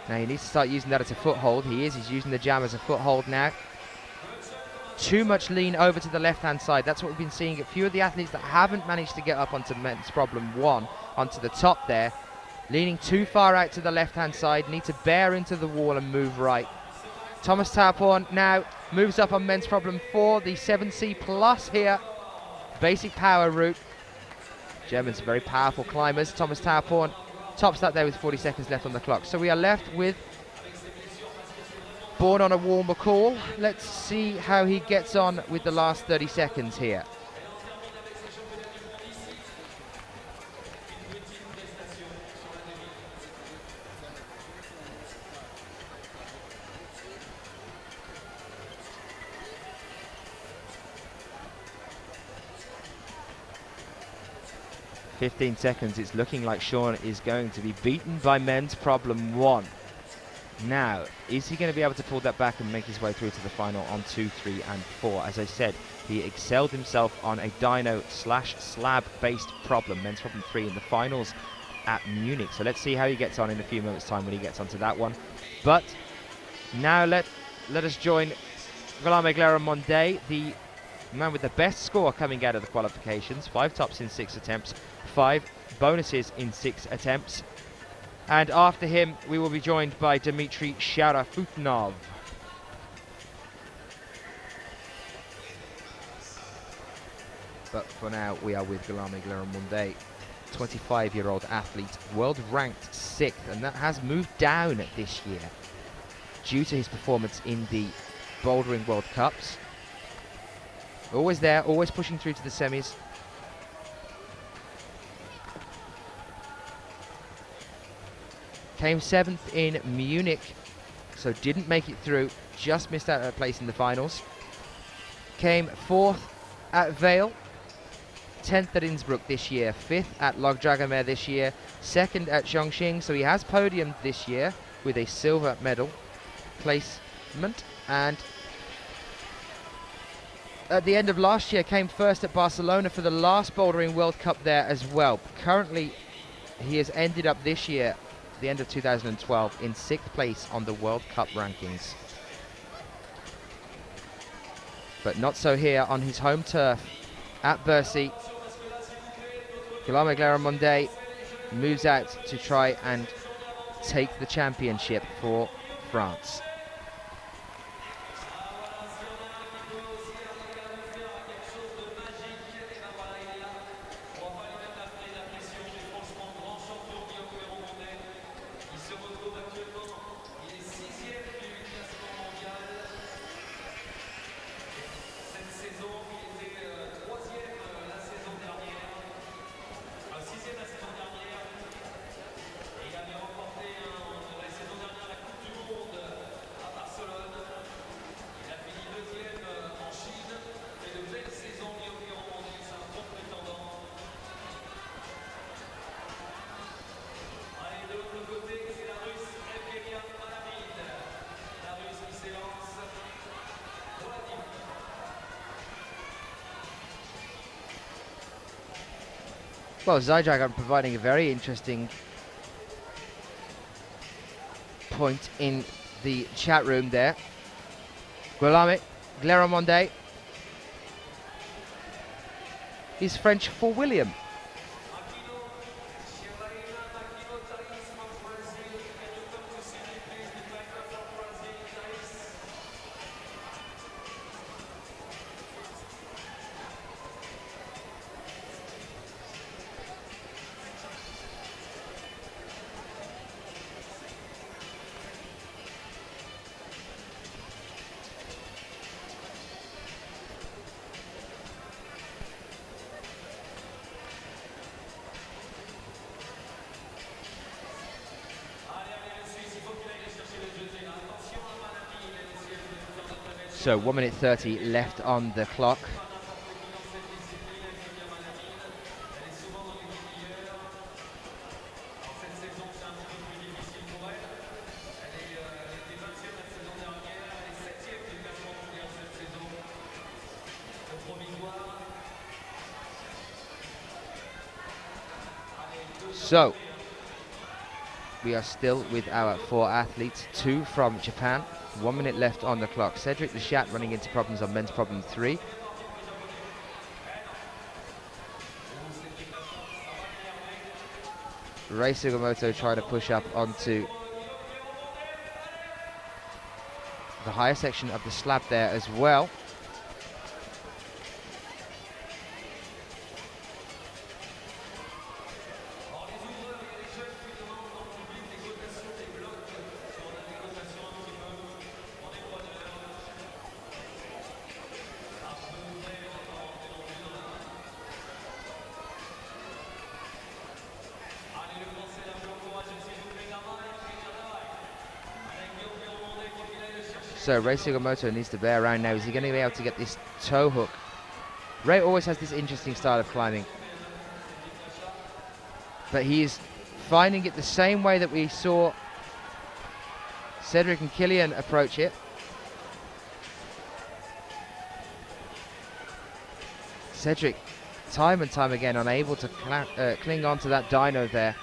Now he needs to start using that as a foothold. He's using the jam as a foothold now. Too much lean over to the left-hand side. That's what we've been seeing. A few of the athletes that haven't managed to get up onto men's problem 1, onto the top there. Leaning too far out to the left-hand side. Need to bear into the wall and move right. Thomas Tauporn now moves up on men's problem 4. The 7C plus here. Basic power route. Germans are very powerful climbers. Thomas Tauporn Tops that there with 40 seconds left on the clock. So we are left with Born on a Warmer Call. Let's see how he gets on with the last 30 seconds here. "15 seconds. It's looking like Sean is going to be beaten by men's problem 1. Now, is he going to be able to pull that back and make his way through to the final on 2, 3 and 4? As I said, he excelled himself on a dyno/slab based problem, men's problem 3 in the finals at Munich. So let's see how he gets on in a few moments time when he gets onto that one. But now let us join Guillaume Mondet, the man with the best score coming out of the qualifications. 5 tops in 6 attempts, 5 bonuses in 6 attempts. And after him, we will be joined by Dmitry Sharafutnov. But for now, we are with Guillaume Mondet, 25-year-old athlete, world ranked 6th, and that has moved down this year due to his performance in the Bouldering World Cups. Always there, always pushing through to the semis. Came 7th in Munich, so didn't make it through, just missed out a place in the finals. Came 4th at Vale, 10th at Innsbruck this year, 5th at Log Dragomer this year, 2nd at Chongqing, so he has podiumed this year with a silver medal placement, and at the end of last year came 1st at Barcelona for the last Bouldering World Cup there as well. Currently, he has ended up this year, the end of 2012, in 6th place on the World Cup rankings. But not so here on his home turf at Bercy. Guillaume Mondet moves out to try and take the championship for France. Well, Zydragon providing a very interesting point in the chat room there. Guillaume Mondet is French for William. So 1 minute 30 left on the clock. So we are still with our 4 athletes, 2 from Japan. 1 minute left on the clock. Cedric the Chat running into problems on men's problem 3. Rei Sugimoto trying to push up onto the higher section of the slab there as well. So Ray Sugimoto needs to bear around now. Is he going to be able to get this toe hook? Ray always has this interesting style of climbing, but he is finding it the same way that we saw Cedric and Killian approach it. Cedric, time and time again, unable to cling on to that dyno there.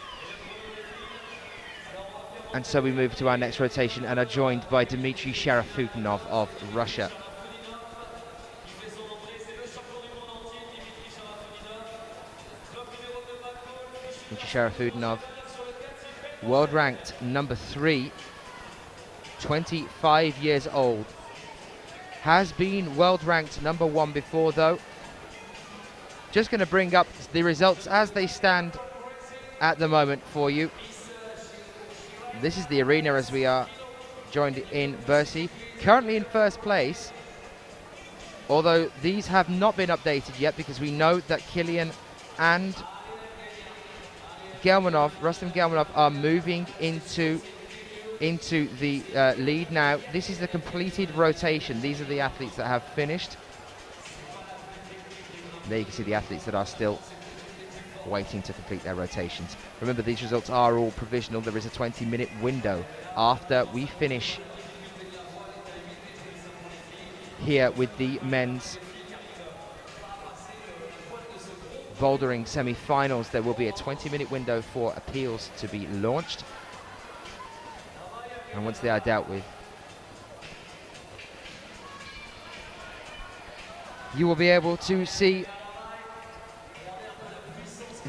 And so we move to our next rotation and are joined by Dmitry Sharafutinov of Russia. Dmitry Sharafutinov, world ranked number 3, 25 years old. Has been world ranked number 1 before though. Just going to bring up the results as they stand at the moment for you. This is the arena as we are joined in Bercy. Currently in first place, although these have not been updated yet because we know that Killian and Rustam Gelmanov are moving into the lead now. This is the completed rotation. These are the athletes that have finished. There you can see the athletes that are still waiting to complete their rotations. Remember, these results are all provisional. There is a 20-minute window after we finish here with the men's bouldering semi-finals. There will be a 20-minute window for appeals to be launched, and once they are dealt with, you will be able to see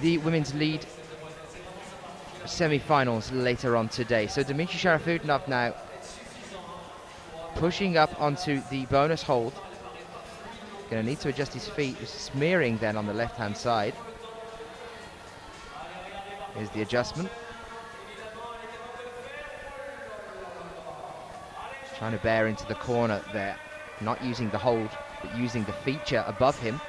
the women's lead semi-finals later on today. So Dmitry Sharafutinov now pushing up onto the bonus hold. Going to need to adjust his feet. Just smearing then on the left-hand side. Here's the adjustment. Trying to bear into the corner there. Not using the hold, but using the feature above him.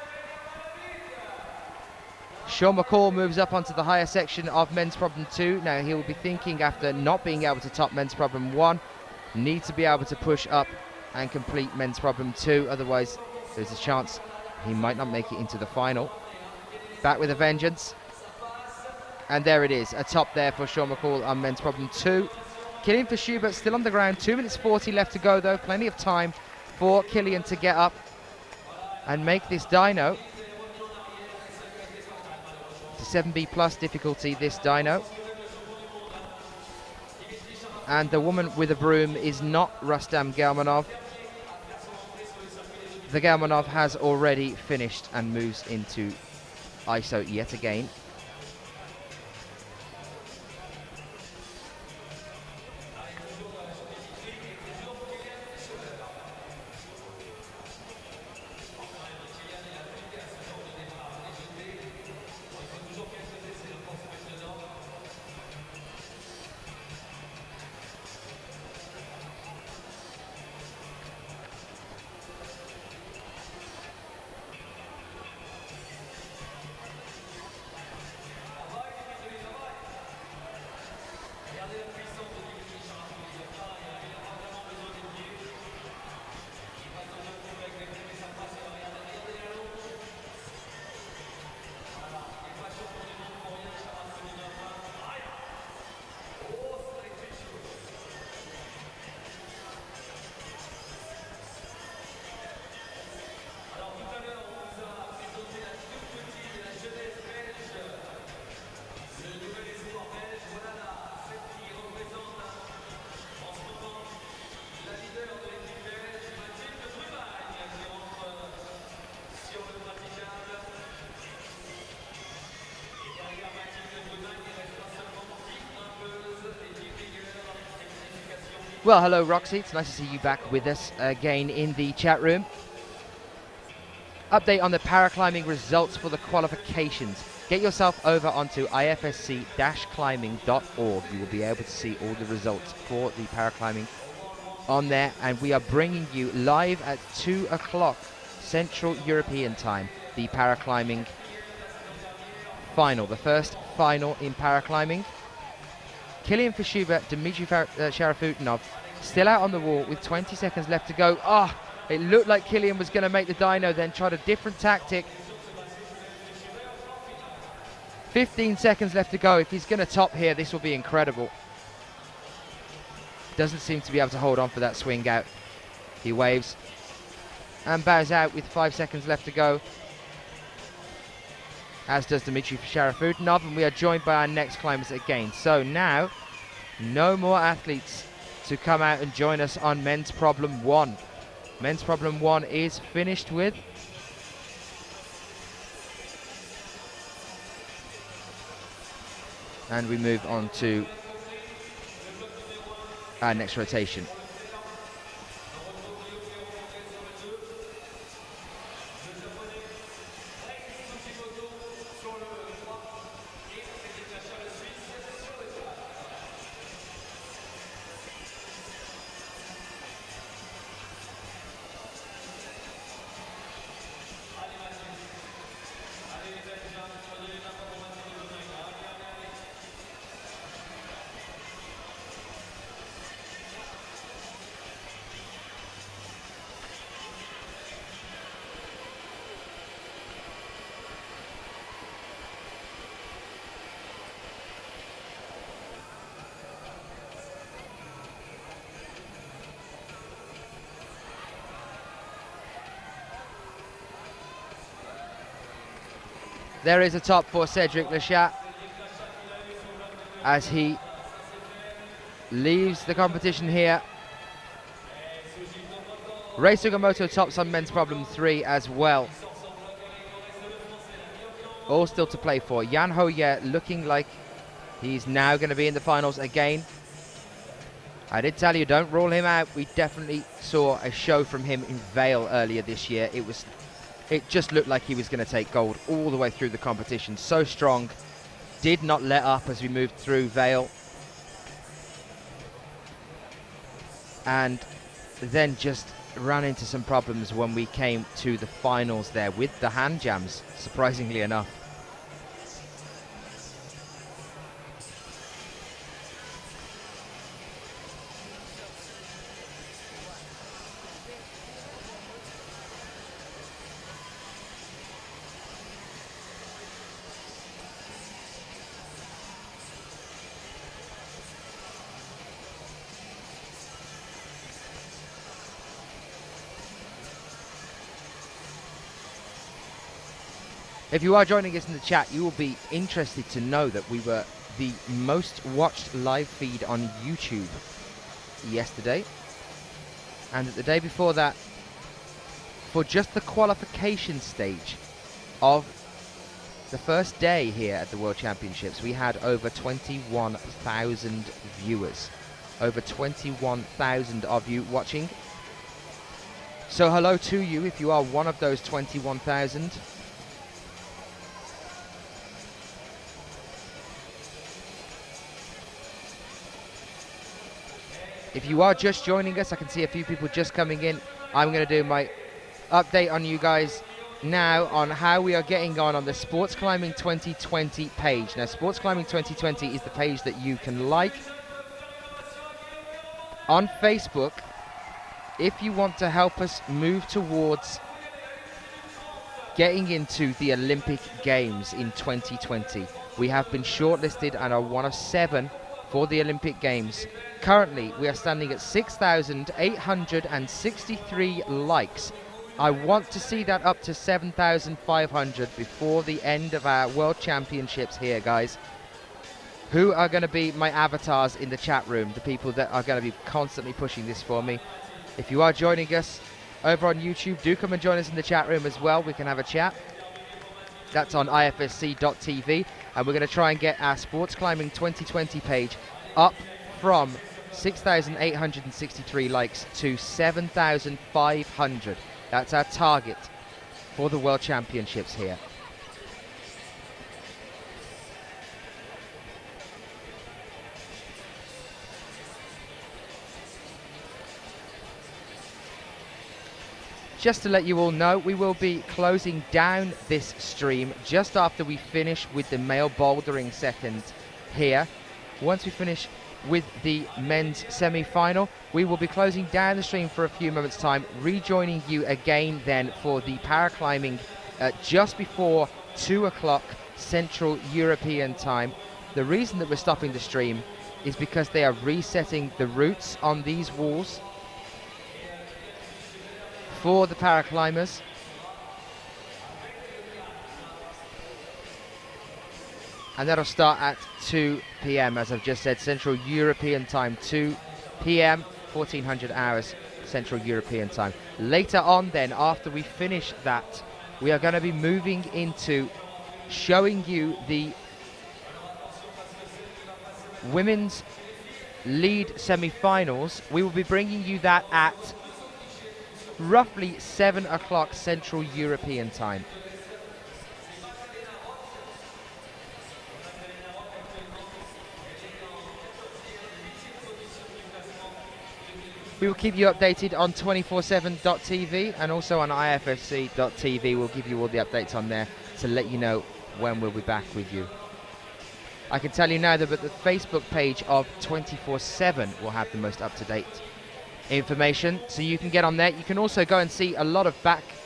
Sean McCall moves up onto the higher section of men's problem 2. Now he will be thinking, after not being able to top men's problem 1, need to be able to push up and complete men's problem 2. Otherwise, there's a chance he might not make it into the final. Back with a vengeance. And there it is, a top there for Sean McCall on men's problem 2. Killian Fischuber still on the ground. 2 minutes 40 left to go though. Plenty of time for Killian to get up and make this dyno. 7B plus difficulty, this dyno. And the woman with a broom is not Rustam Gelmanov. The Gelmanov has already finished and moves into ISO yet again. Well, hello Roxy, it's nice to see you back with us again in the chat room. Update on the paraclimbing results for the qualifications. Get yourself over onto ifsc-climbing.org. You will be able to see all the results for the paraclimbing on there, and we are bringing you live at 2 o'clock Central European time the paraclimbing final, the first final in paraclimbing. Killian Fischuber, Dmitry Sharafutinov Still out on the wall with 20 seconds left to go. It looked like Killian was going to make the dyno, then tried a different tactic. 15 seconds left to go. If he's going to top here, this will be incredible. Doesn't seem to be able to hold on for that swing out. He waves and bows out with 5 seconds left to go, as does Dmitry Sharafutinov, and we are joined by our next climbers again. So now, no more athletes to come out and join us on Men's Problem 1. Men's Problem 1 is finished with. And we move on to our next rotation. There is a top for Cedric Lechat as he leaves the competition here. Rei Sugimoto tops on Men's Problem 3 as well. All still to play for. Jan Hoye looking like he's now going to be in the finals again. I did tell you, don't rule him out. We definitely saw a show from him in Vale earlier this year. It just looked like he was going to take gold all the way through the competition. So strong. Did not let up as we moved through Vale. And then just ran into some problems when we came to the finals there with the hand jams, surprisingly enough. If you are joining us in the chat, you will be interested to know that we were the most watched live feed on YouTube yesterday. And the day before that, for just the qualification stage of the first day here at the World Championships, we had over 21,000 viewers. Over 21,000 of you watching. So hello to you if you are one of those 21,000. If you are just joining us, I can see a few people just coming in. I'm going to do my update on you guys now on how we are getting on the Sports Climbing 2020 page. Now, Sports Climbing 2020 is the page that you can like on Facebook if you want to help us move towards getting into the Olympic Games in 2020. We have been shortlisted and are one of 7 for the Olympic Games. Currently, we are standing at 6,863 likes. I want to see that up to 7,500 before the end of our World Championships here, guys. Who are going to be my avatars in the chat room, the people that are going to be constantly pushing this for me? If you are joining us over on YouTube, do come and join us in the chat room as well. We can have a chat. That's on ifsc.tv, and we're going to try and get our Sports Climbing 2020 page up from 6,863 likes to 7,500. That's our target for the World Championships here. Just to let you all know, we will be closing down this stream just after we finish with the male bouldering second here. Once we finish with the men's semi-final. We will be closing down the stream for a few moments' time, rejoining you again then for the paraclimbing just before 2 o'clock Central European time. The reason that we're stopping the stream is because they are resetting the routes on these walls for the paraclimbers. And that'll start at 2 p.m. as I've just said, Central European time, 2 p.m., 1400 hours Central European time. Later on then, after we finish that, we are going to be moving into showing you the women's lead semi-finals. We will be bringing you that at roughly 7 o'clock Central European time. We will keep you updated on 247.tv and also on IFSC.tv. We'll give you all the updates on there to let you know when we'll be back with you. I can tell you now that the Facebook page of 24/7 will have the most up-to-date information, so you can get on there. You can also go and see a lot of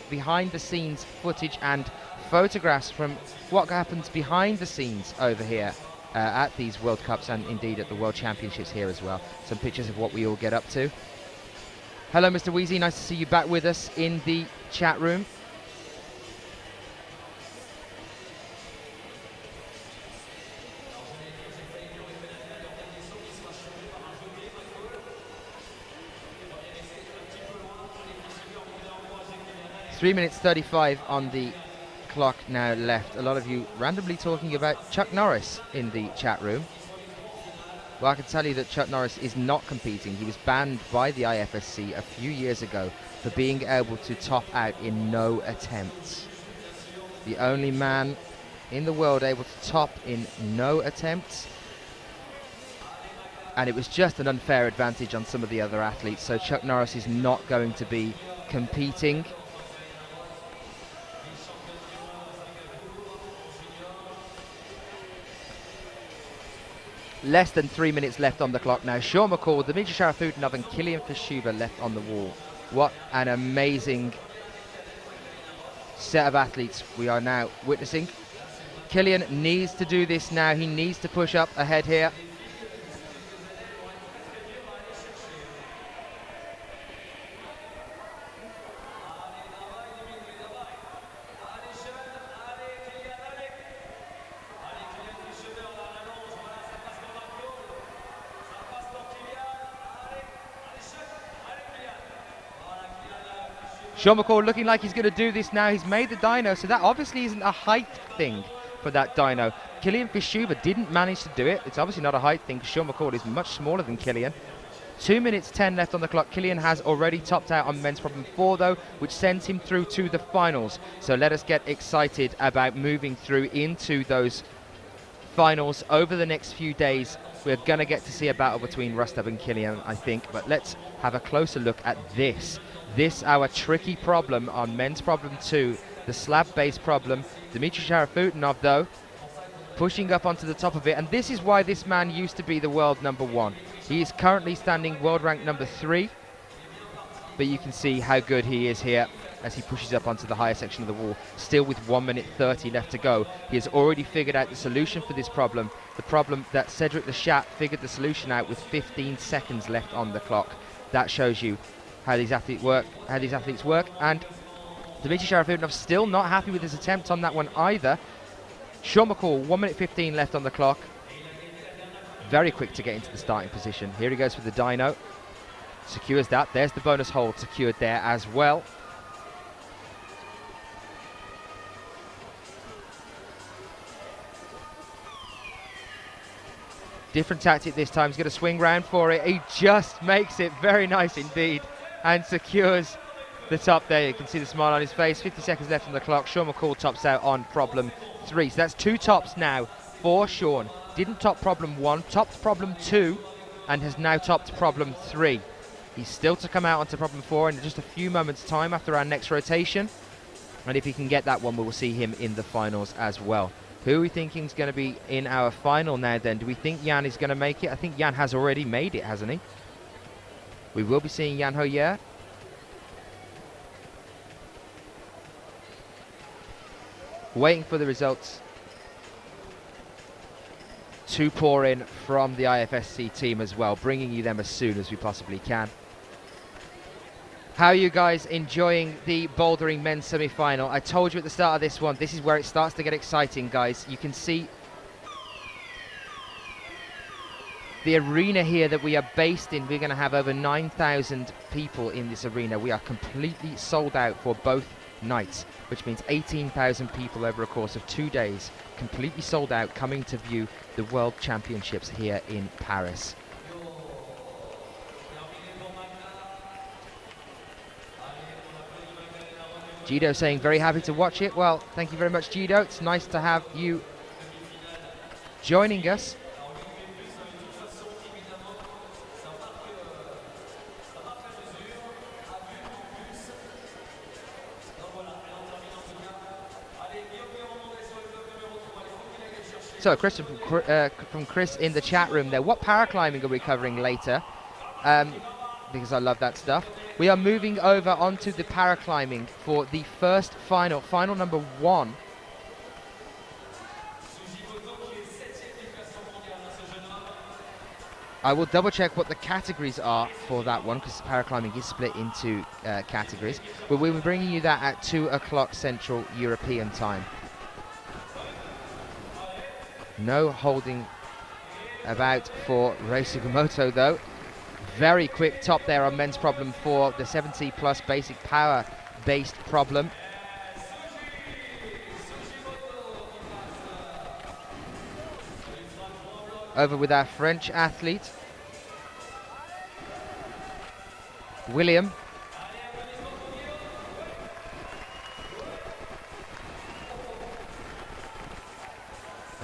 behind-the-scenes footage and photographs from what happens behind the scenes over here at these World Cups and indeed at the World Championships here as well. Some pictures of what we all get up to. Hello, Mr. Wheezy. Nice to see you back with us in the chat room. Three minutes 35 on the clock now left. A lot of you randomly talking about Chuck Norris in the chat room. Well, I can tell you that Chuck Norris is not competing. He was banned by the IFSC a few years ago for being able to top out in no attempts. The only man in the world able to top in no attempts. And it was just an unfair advantage on some of the other athletes. So Chuck Norris is not going to be competing. Less than 3 minutes left on the clock now. Sean McCall, Dmitry Sharafutdinov and Kilian Fischuber left on the wall. What an amazing set of athletes we are now witnessing. Kilian needs to do this now. He needs to push up ahead here. Sean McCall looking like he's going to do this now. He's made the dyno, so that obviously isn't a height thing for that dyno. Kilian Fischuber didn't manage to do it. It's obviously not a height thing because Sean McCall is much smaller than Kilian. 2 minutes 10 left on the clock. Kilian has already topped out on men's problem 4 though, which sends him through to the finals. So let us get excited about moving through into those finals over the next few days. We're going to get to see a battle between Rustub and Kilian, I think, but let's have a closer look at this. This, our tricky problem on men's problem 2, the slab-based problem. Dmitry Sharafutdinov, though, pushing up onto the top of it, and this is why this man used to be the world number 1. He is currently standing world rank number 3, but you can see how good he is here as he pushes up onto the higher section of the wall, still with 1 minute 30 left to go. He has already figured out the solution for this problem, the problem that Cedric the Chat figured the solution out with 15 seconds left on the clock. That shows you how these athletes work, and Dmitry Sharafutdinov still not happy with his attempt on that one either. Sean McCall, 1 minute 15 left on the clock. Very quick to get into the starting position. Here he goes for the dyno. Secures that. There's the bonus hold secured there as well. Different tactic this time. He's going to swing round for it. He just makes it very nice indeed and secures the top there. You can see the smile on his face. 50 seconds left on the clock. Sean McCall tops out on problem 3. So that's 2 tops now for Sean. Didn't top problem 1, topped problem 2, and has now topped problem 3. He's still to come out onto problem 4 in just a few moments' time after our next rotation. And if he can get that one, we will see him in the finals as well. Who are we thinking is going to be in our final now then? Do we think Jan is going to make it? I think Jan has already made it, hasn't he? We will be seeing Jan Hoyer. Waiting for the results to pour in from the IFSC team as well, bringing you them as soon as we possibly can. How are you guys enjoying the bouldering men's semi-final? I told you at the start of this one, this is where it starts to get exciting, guys. You can see the arena here that we are based in. We're going to have over 9,000 people in this arena. We are completely sold out for both nights, which means 18,000 people over a course of 2 days, completely sold out, coming to view the World Championships here in Paris. Gido saying very happy to watch it. Well, thank you very much, Gido. It's nice to have you joining us. So, Chris, from Chris in the chat room there, what paraclimbing are we covering later? Because I love that stuff. We are moving over onto the paraclimbing for the first final number 1. I will double check what the categories are for that one, because paraclimbing is split into categories. But we'll be bringing you that at 2 o'clock Central European time. No holding about for Rei Sugimoto though. Very quick top there on men's problem for the 70 plus basic power based problem. Over with our French athlete, William.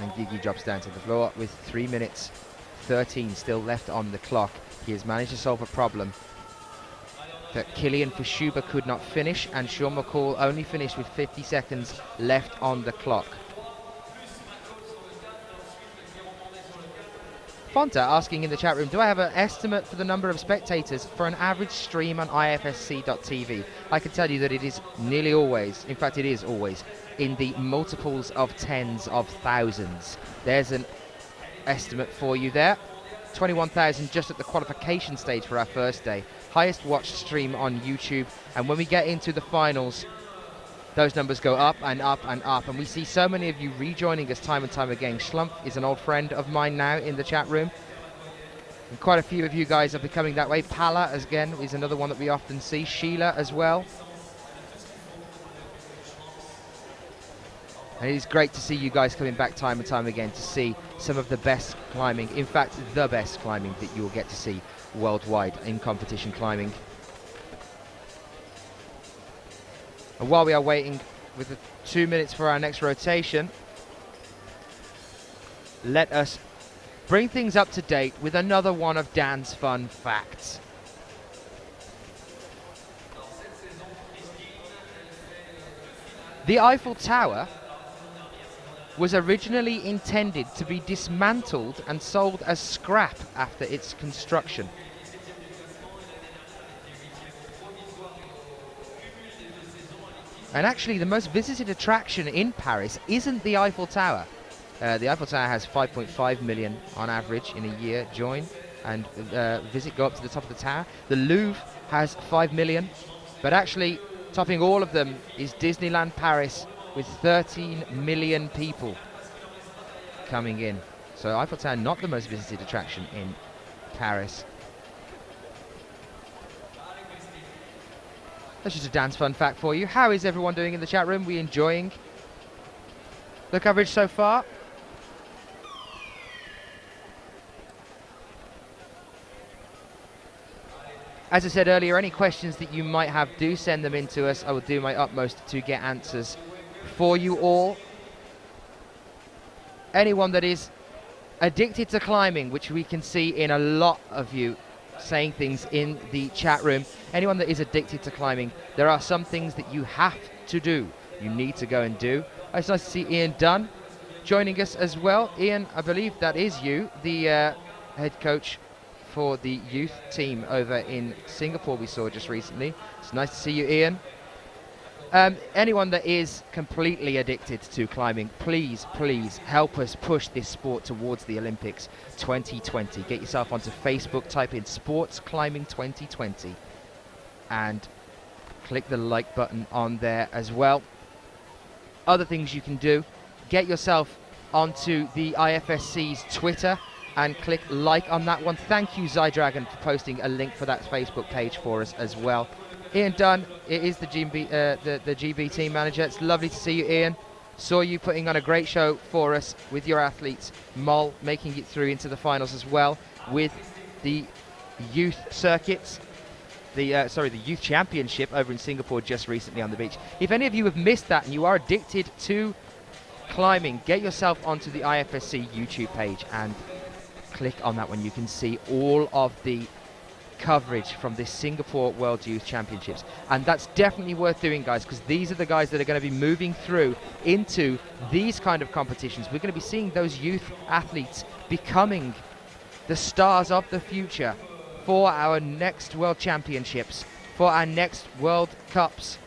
And Gigi drops down to the floor with 3 minutes 13 still left on the clock. He has managed to solve a problem that Kilian Fishuba could not finish, and Sean McCall only finished with 50 seconds left on the clock. Fonta asking in the chat room, do I have an estimate for the number of spectators for an average stream on IFSC.tv? I can tell you that it is nearly always, in fact it is always, in the multiples of tens of thousands. There's an estimate for you there. 21,000 just at the qualification stage for our first day. Highest watched stream on YouTube. And when we get into the finals, those numbers go up and up and up. And we see so many of you rejoining us time and time again. Schlump is an old friend of mine now in the chat room. And quite a few of you guys are becoming that way. Pala, again, is another one that we often see. Sheila as well. And it is great to see you guys coming back time and time again to see some of the best climbing, in fact, the best climbing that you will get to see worldwide in competition climbing. And while we are waiting with the 2 minutes for our next rotation, let us bring things up to date with another one of Dan's fun facts. The Eiffel Tower was originally intended to be dismantled and sold as scrap after its construction. And actually the most visited attraction in Paris isn't the Eiffel Tower. The Eiffel Tower has 5.5 million on average in a year join and go up to the top of the tower. The Louvre has 5 million, but actually topping all of them is Disneyland Paris with 13 million people coming in. So Eiffel Tower not the most visited attraction in Paris. That's just a dance fun fact for you. How is everyone doing in the chat room? We enjoying the coverage so far? As I said earlier, any questions that you might have, do send them in to us. I will do my utmost to get answers for you all. Anyone that is addicted to climbing, which we can see in a lot of you saying things in the chat room. Anyone that is addicted to climbing, there are some things that you have to do. You need to go and do. It's nice to see Ian Dunn joining us as well. Ian, I believe that is you, the head coach for the youth team over in Singapore we saw just recently. It's nice to see you, Ian. Anyone that is completely addicted to climbing, please help us push this sport towards the Olympics 2020. Get yourself onto Facebook, type in Sports Climbing 2020 and click the like button on there as well. Other things you can do, get yourself onto the IFSC's Twitter and click like on that one. Thank you, Zydragon, for posting a link for that Facebook page for us as well. Ian Dunn, it is the GB team manager. It's lovely to see you, Ian. Saw you putting on a great show for us with your athletes. Mol making it through into the finals as well with the youth circuits. The youth championship over in Singapore just recently on the beach. If any of you have missed that and you are addicted to climbing, get yourself onto the IFSC YouTube page and click on that one. You can see all of the coverage from this Singapore World Youth Championships, and that's definitely worth doing, guys, because these are the guys that are going to be moving through into these kind of competitions. We're going to be seeing those youth athletes becoming the stars of the future for our next World Championships, for our next World Cups.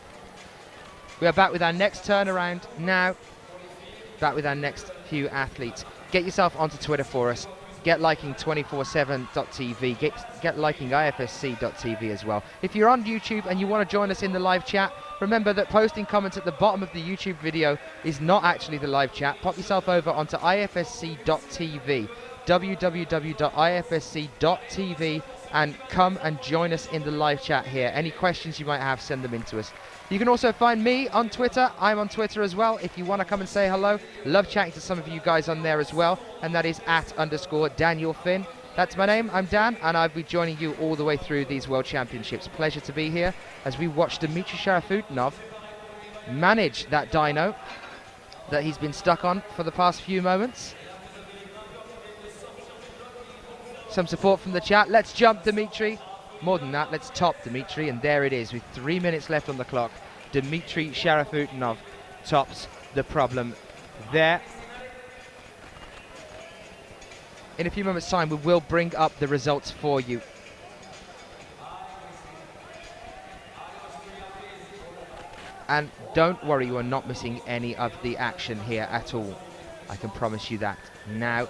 We are back with our next turnaround now, back with our next few athletes. Get yourself onto Twitter for us. Get liking 247.tv, get liking IFSC.tv as well. If you're on YouTube and you want to join us in the live chat, remember that posting comments at the bottom of the YouTube video is not actually the live chat. Pop yourself over onto IFSC.tv, www.ifsc.tv, and come and join us in the live chat here. Any questions you might have, send them in to us. You can also find me on Twitter. I'm on Twitter as well. If you want to come and say hello, love chatting to some of you guys on there as well. And that is @_Daniel Finn. That's my name. I'm Dan, and I'll be joining you all the way through these World Championships. Pleasure to be here as we watch Dmitry Sharafutinov manage that dyno that he's been stuck on for the past few moments. Some support from the chat. Let's jump, Dmitry. More than that, let's top Dmitry, and there it is with 3 minutes left on the clock. Dmitry Sharafutinov tops the problem there. In a few moments' time, we will bring up the results for you. And don't worry, you are not missing any of the action here at all. I can promise you that now.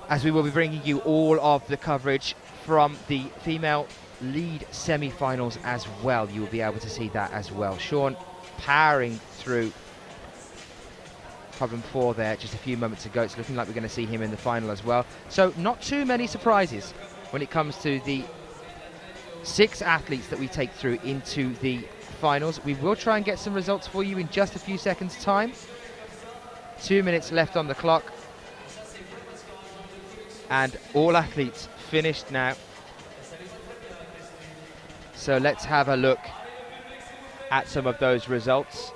As we will be bringing you all of the coverage from the female lead semi-finals as well. You will be able to see that as well. Sean powering through problem 4 there just a few moments ago. It's looking like we're going to see him in the final as well. So not too many surprises when it comes to the 6 athletes that we take through into the finals. We will try and get some results for you in just a few seconds' time. 2 minutes left on the clock. And all athletes finished now. So let's have a look at some of those results.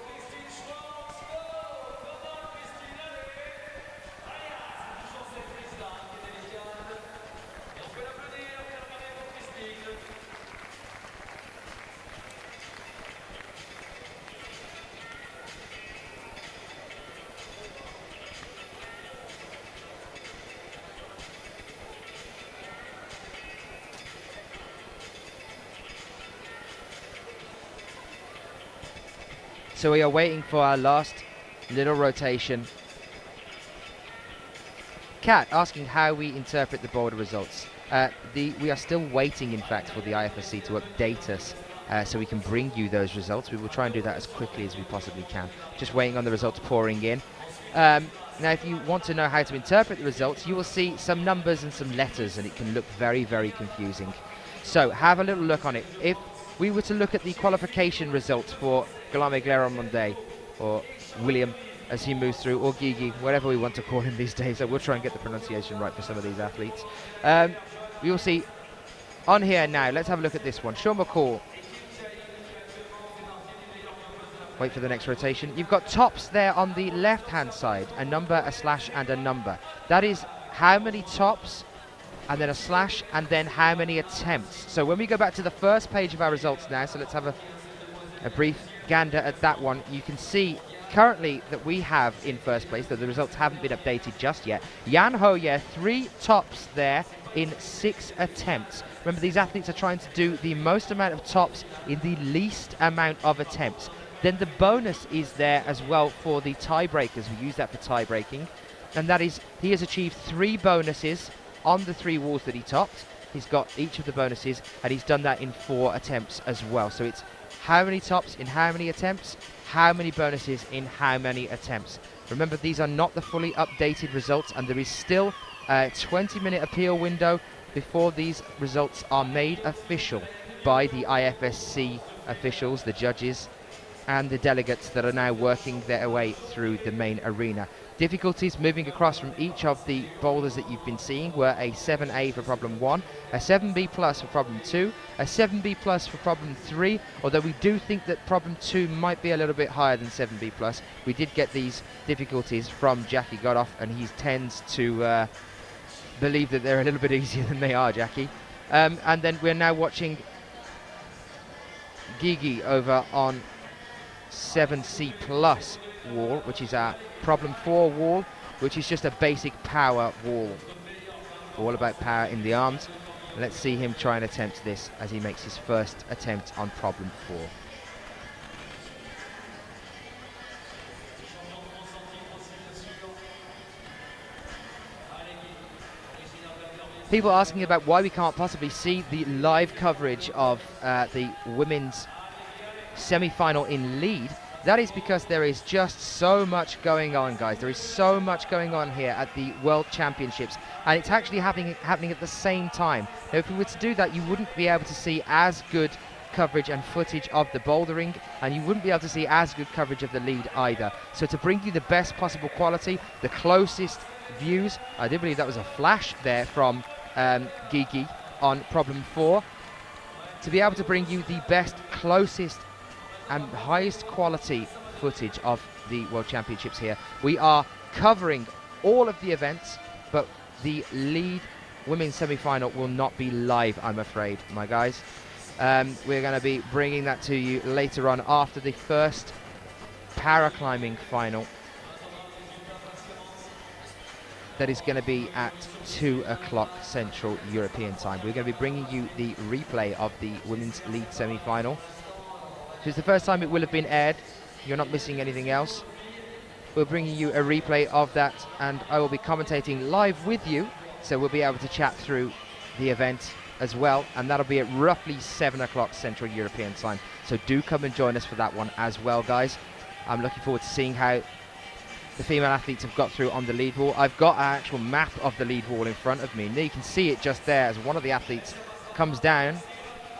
So we are waiting for our last little rotation. Kat asking how we interpret the boulder results. We are still waiting, in fact, for the IFSC to update us so we can bring you those results. We will try and do that as quickly as we possibly can. Just waiting on the results pouring in. Now, if you want to know how to interpret the results, you will see some numbers and some letters, and it can look very, very confusing. So have a little look on it. If we were to look at the qualification results for Guillaume Gleron-Mondet, or William as he moves through, or Gigi, whatever we want to call him these days. I will try and get the pronunciation right for some of these athletes. We will see on here now. Let's have a look at this one. Sean McCall. Wait for the next rotation. You've got tops there on the left-hand side. A number, a slash, and a number. That is how many tops, and then a slash, and then how many attempts. So when we go back to the first page of our results now, so let's have a brief gander at that one. You can see currently that we have in first place, though the results haven't been updated just yet. Jan Hoyer, 3 tops there in 6 attempts. Remember, these athletes are trying to do the most amount of tops in the least amount of attempts. Then the bonus is there as well for the tiebreakers. We use that for tie-breaking. And that is, he has achieved 3 bonuses on the 3 walls that he topped. He's got each of the bonuses, and he's done that in 4 attempts as well. So it's how many tops in how many attempts, how many bonuses in how many attempts. Remember, these are not the fully updated results, and there is still a 20-minute appeal window before these results are made official by the IFSC officials, the judges, and the delegates that are now working their way through the main arena. Difficulties moving across from each of the boulders that you've been seeing were a 7A for problem 1, a 7B plus for problem 2, a 7B plus for problem 3, although we do think that problem 2 might be a little bit higher than 7B plus. We did get these difficulties from Jackie Godoff, and he tends to believe that they're a little bit easier than they are, Jackie. And then we're now watching Gigi over on 7C plus wall, which is our problem 4 wall, which is just a basic power wall, all about power in the arms. Let's see him try and attempt this as he makes his first attempt on problem 4. People asking about why we can't possibly see the live coverage of the women's semi-final in lead. That is because there is just so much going on, guys. There is so much going on here at the World Championships, and it's actually happening at the same time. Now, if we were to do that, you wouldn't be able to see as good coverage and footage of the bouldering, and you wouldn't be able to see as good coverage of the lead either. So to bring you the best possible quality, the closest views, I do believe that was a flash there from Gigi on problem 4, to be able to bring you the best, closest and highest quality footage of the World Championships here. We are covering all of the events, but the lead women's semi-final will not be live, I'm afraid, my guys. We're going to be bringing that to you later on after the first paraclimbing final. That is going to be at 2 o'clock Central European time. We're going to be bringing you the replay of the women's lead semi-final. This is the first time it will have been aired. You're not missing anything else. We're bringing you a replay of that, and I will be commentating live with you, so we'll be able to chat through the event as well, and that'll be at roughly 7 o'clock Central European time. So do come and join us for that one as well, guys. I'm looking forward to seeing how the female athletes have got through on the lead wall. I've got an actual map of the lead wall in front of me. Now you can see it just there as one of the athletes comes down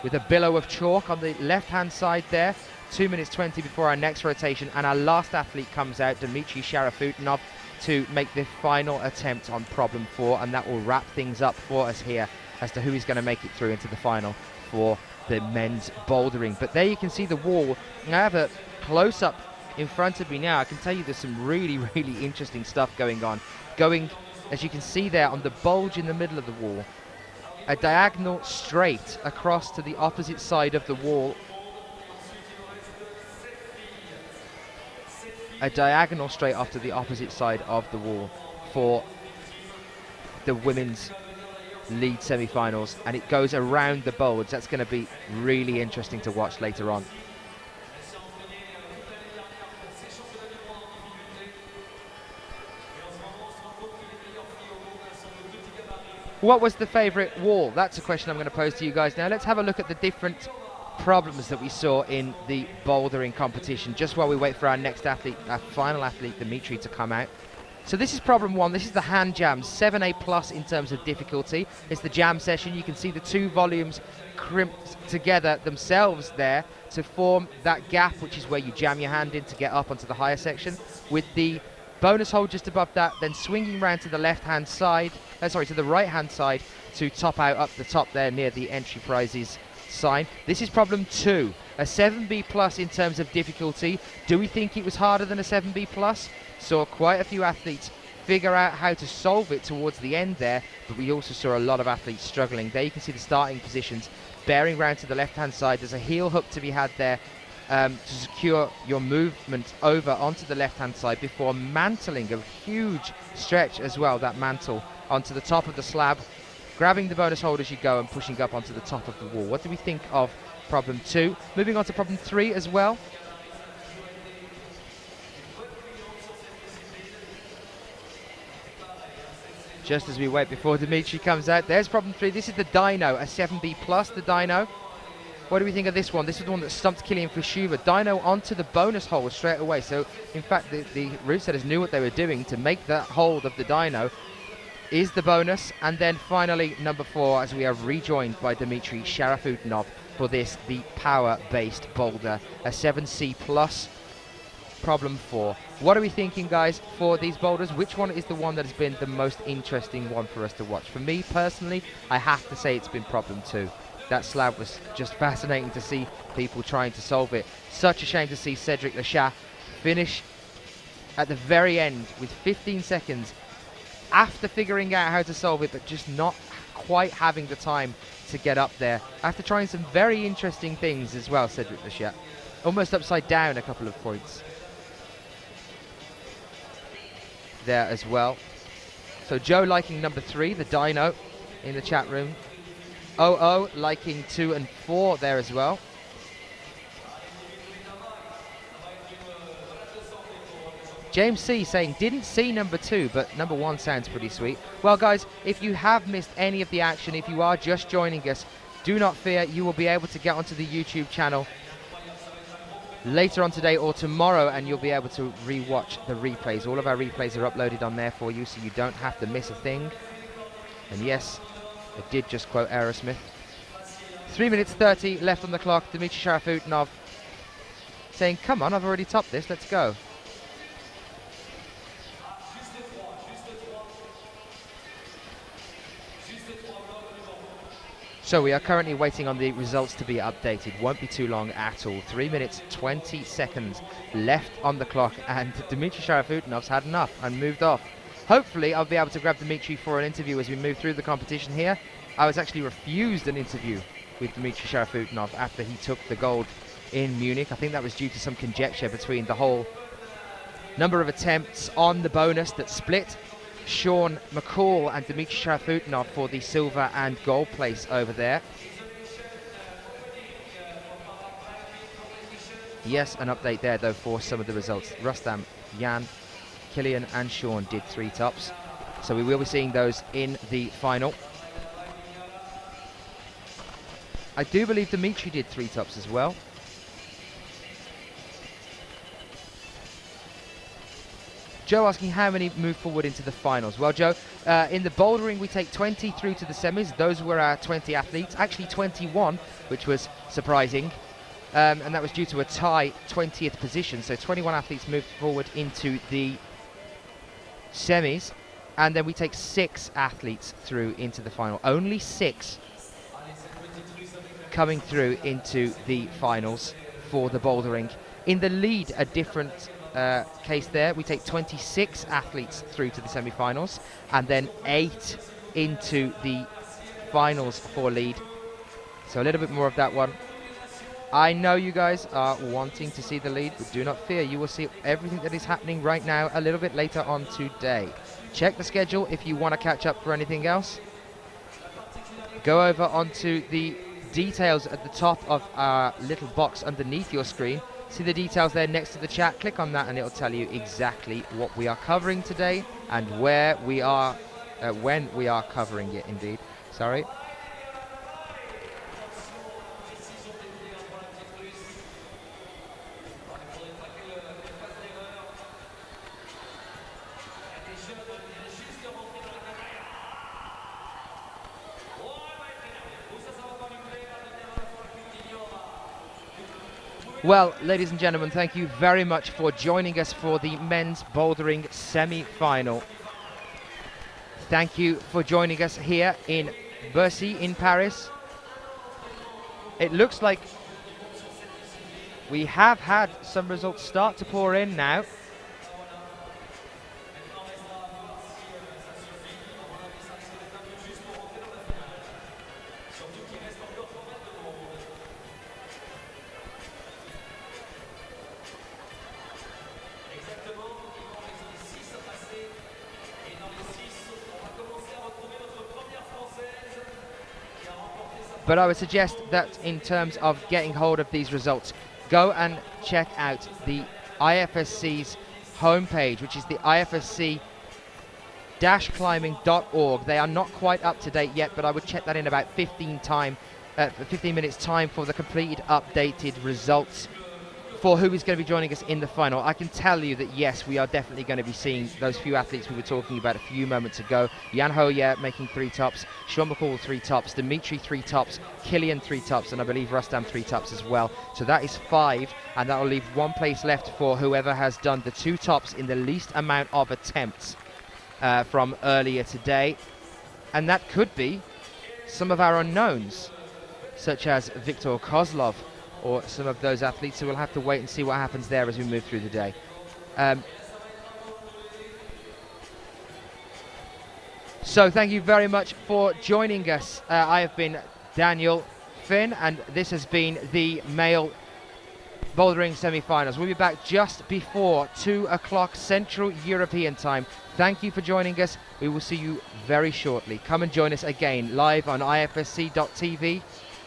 with a billow of chalk on the left-hand side there. 2 minutes 20 before our next rotation, and our last athlete comes out, Dmitry Sharafutinov, to make the final attempt on problem 4, and that will wrap things up for us here as to who is going to make it through into the final for the men's bouldering. But there you can see the wall. I have a close-up in front of me now. I can tell you there's some really, really interesting stuff going on. Going, as you can see there, on the bulge in the middle of the wall, a diagonal straight across to the opposite side of the wall. A diagonal straight off to the opposite side of the wall for the women's lead semi-finals, and it goes around the bulge. That's going to be really interesting to watch later on. What was the favourite wall? That's a question I'm going to pose to you guys now. Let's have a look at the different problems that we saw in the bouldering competition just while we wait for our next athlete, our final athlete, Dmitry, to come out. So this is problem 1. This is the hand jam, 7A plus in terms of difficulty. It's the jam session. You can see the 2 volumes crimped together themselves there to form that gap, which is where you jam your hand in to get up onto the higher section, with the bonus hole just above that, then swinging round to the left-hand side, to the right-hand side to top out up the top there near the entry prizes sign. This is problem 2, a 7B plus in terms of difficulty. Do we think it was harder than a 7B plus? Saw quite a few athletes figure out how to solve it towards the end there, but we also saw a lot of athletes struggling. There you can see the starting positions bearing round to the left-hand side. There's a heel hook to be had there to secure your movement over onto the left-hand side before mantling a huge stretch as well, that mantle, onto the top of the slab, grabbing the bonus hold as you go and pushing up onto the top of the wall. What do we think of problem 2? Moving on to problem 3 as well. Just as we wait before Dimitri comes out, there's problem 3. This is the Dino, a 7B plus, the Dino. What do we think of this one? This is the one that stumped Kilian Fischuva. Dino onto the bonus hole straight away. So, in fact, the route setters knew what they were doing to make that hold of the Dino. Is the bonus. And then finally, number 4, as we are rejoined by Dmitry Sharafutinov for this, the power-based boulder, a 7C plus, problem 4. What are we thinking, guys, for these boulders? Which one is the one that has been the most interesting one for us to watch? For me, personally, I have to say it's been problem 2. That slab was just fascinating to see people trying to solve it. Such a shame to see Cedric Lechat finish at the very end with 15 seconds after figuring out how to solve it, but just not quite having the time to get up there. After trying some very interesting things as well, Cedric Lechat. Almost upside down a couple of points there as well. So Joe liking number 3, the Dino, in the chat room. OO liking 2 and 4 there as well. James C saying, didn't see number 2, but number 1 sounds pretty sweet. Well, guys, if you have missed any of the action, if you are just joining us, do not fear, you will be able to get onto the YouTube channel later on today or tomorrow, and you'll be able to re-watch the replays. All of our replays are uploaded on there for you, so you don't have to miss a thing. And yes, I did just quote Aerosmith. 3 minutes 30 left on the clock. Dmitry Sharafutinov saying, come on, I've already topped this, let's go. So we are currently waiting on the results to be updated. Won't be too long at all. 3 minutes 20 seconds left on the clock, and Dmitry Sharafutinov's had enough and moved off. Hopefully I'll be able to grab Dmitry for an interview as we move through the competition here. I was actually refused an interview with Dmitry Sharafutinov after he took the gold in Munich. I think that was due to some conjecture between the whole number of attempts on the bonus that split Sean McCall and Dmitry Sharafutinov for the silver and gold place over there. Yes, an update there though for some of the results. Rustam, Jan, Kilian and Sean did 3 tops, so we will be seeing those in the final. I do believe Dmitry did 3 tops as well. Joe asking how many move forward into the finals. Well, Joe, in the bouldering we take 20 through to the semis. Those were our 20 athletes, actually 21, which was surprising. And that was due to a tie 20th position. So 21 athletes moved forward into the semis. And then we take 6 athletes through into the final. Only 6 coming through into the finals for the bouldering. In the lead, a different case there. We take 26 athletes through to the semi-finals and then 8 into the finals for lead. So a little bit more of that one. I know you guys are wanting to see the lead, but do not fear. You will see everything that is happening right now a little bit later on today. Check the schedule if you want to catch up for anything else. Go over onto the details at the top of our little box underneath your screen. See the details there next to the chat. Click on that and it'll tell you exactly what we are covering today and where we are, when we are covering it indeed. Sorry. Well, ladies and gentlemen, thank you very much for joining us for the men's bouldering semi-final. Thank you for joining us here in Bercy in Paris. It looks like we have had some results start to pour in now. But I would suggest that in terms of getting hold of these results, go and check out the IFSC's homepage, which is the IFSC-climbing.org. They are not quite up to date yet, but I would check that in about 15 minutes time for the completed updated results for who is going to be joining us in the final. I can tell you that yes, we are definitely going to be seeing those few athletes we were talking about a few moments ago. Jan Hoyer making 3 tops, Sean McCall 3 tops, Dimitri 3 tops, Killian 3 tops, and I believe Rustam 3 tops as well. So that is 5, and that will leave 1 place left for whoever has done the 2 tops in the least amount of attempts from earlier today. And that could be some of our unknowns, such as Viktor Kozlov, or some of those athletes, so we'll have to wait and see what happens there as we move through the day. So thank you very much for joining us. I have been Daniel Finn, and this has been the male bouldering semi-finals. We'll be back just before 2 o'clock Central European time. Thank you for joining us. We will see you very shortly. Come and join us again live on ifsc.tv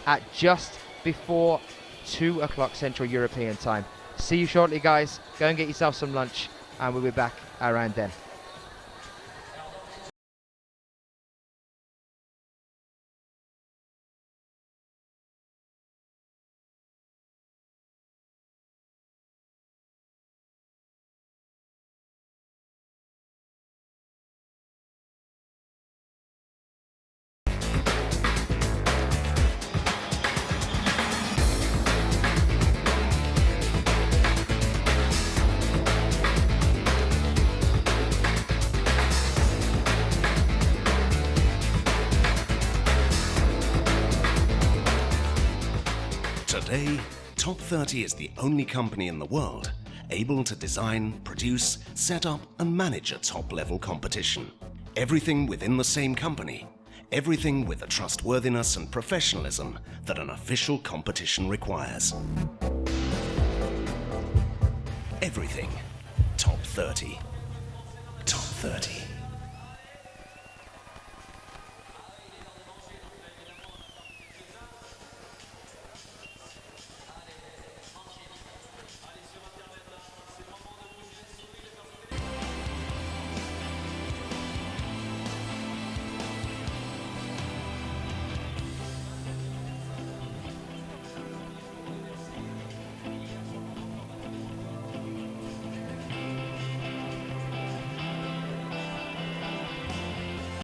at just before 2 o'clock Central European time. See you shortly, guys. Go and get yourself some lunch, and we'll be back around then. Today, Top 30 is the only company in the world able to design, produce, set up and manage a top-level competition. Everything within the same company. Everything with the trustworthiness and professionalism that an official competition requires. Everything. Top 30. Top 30.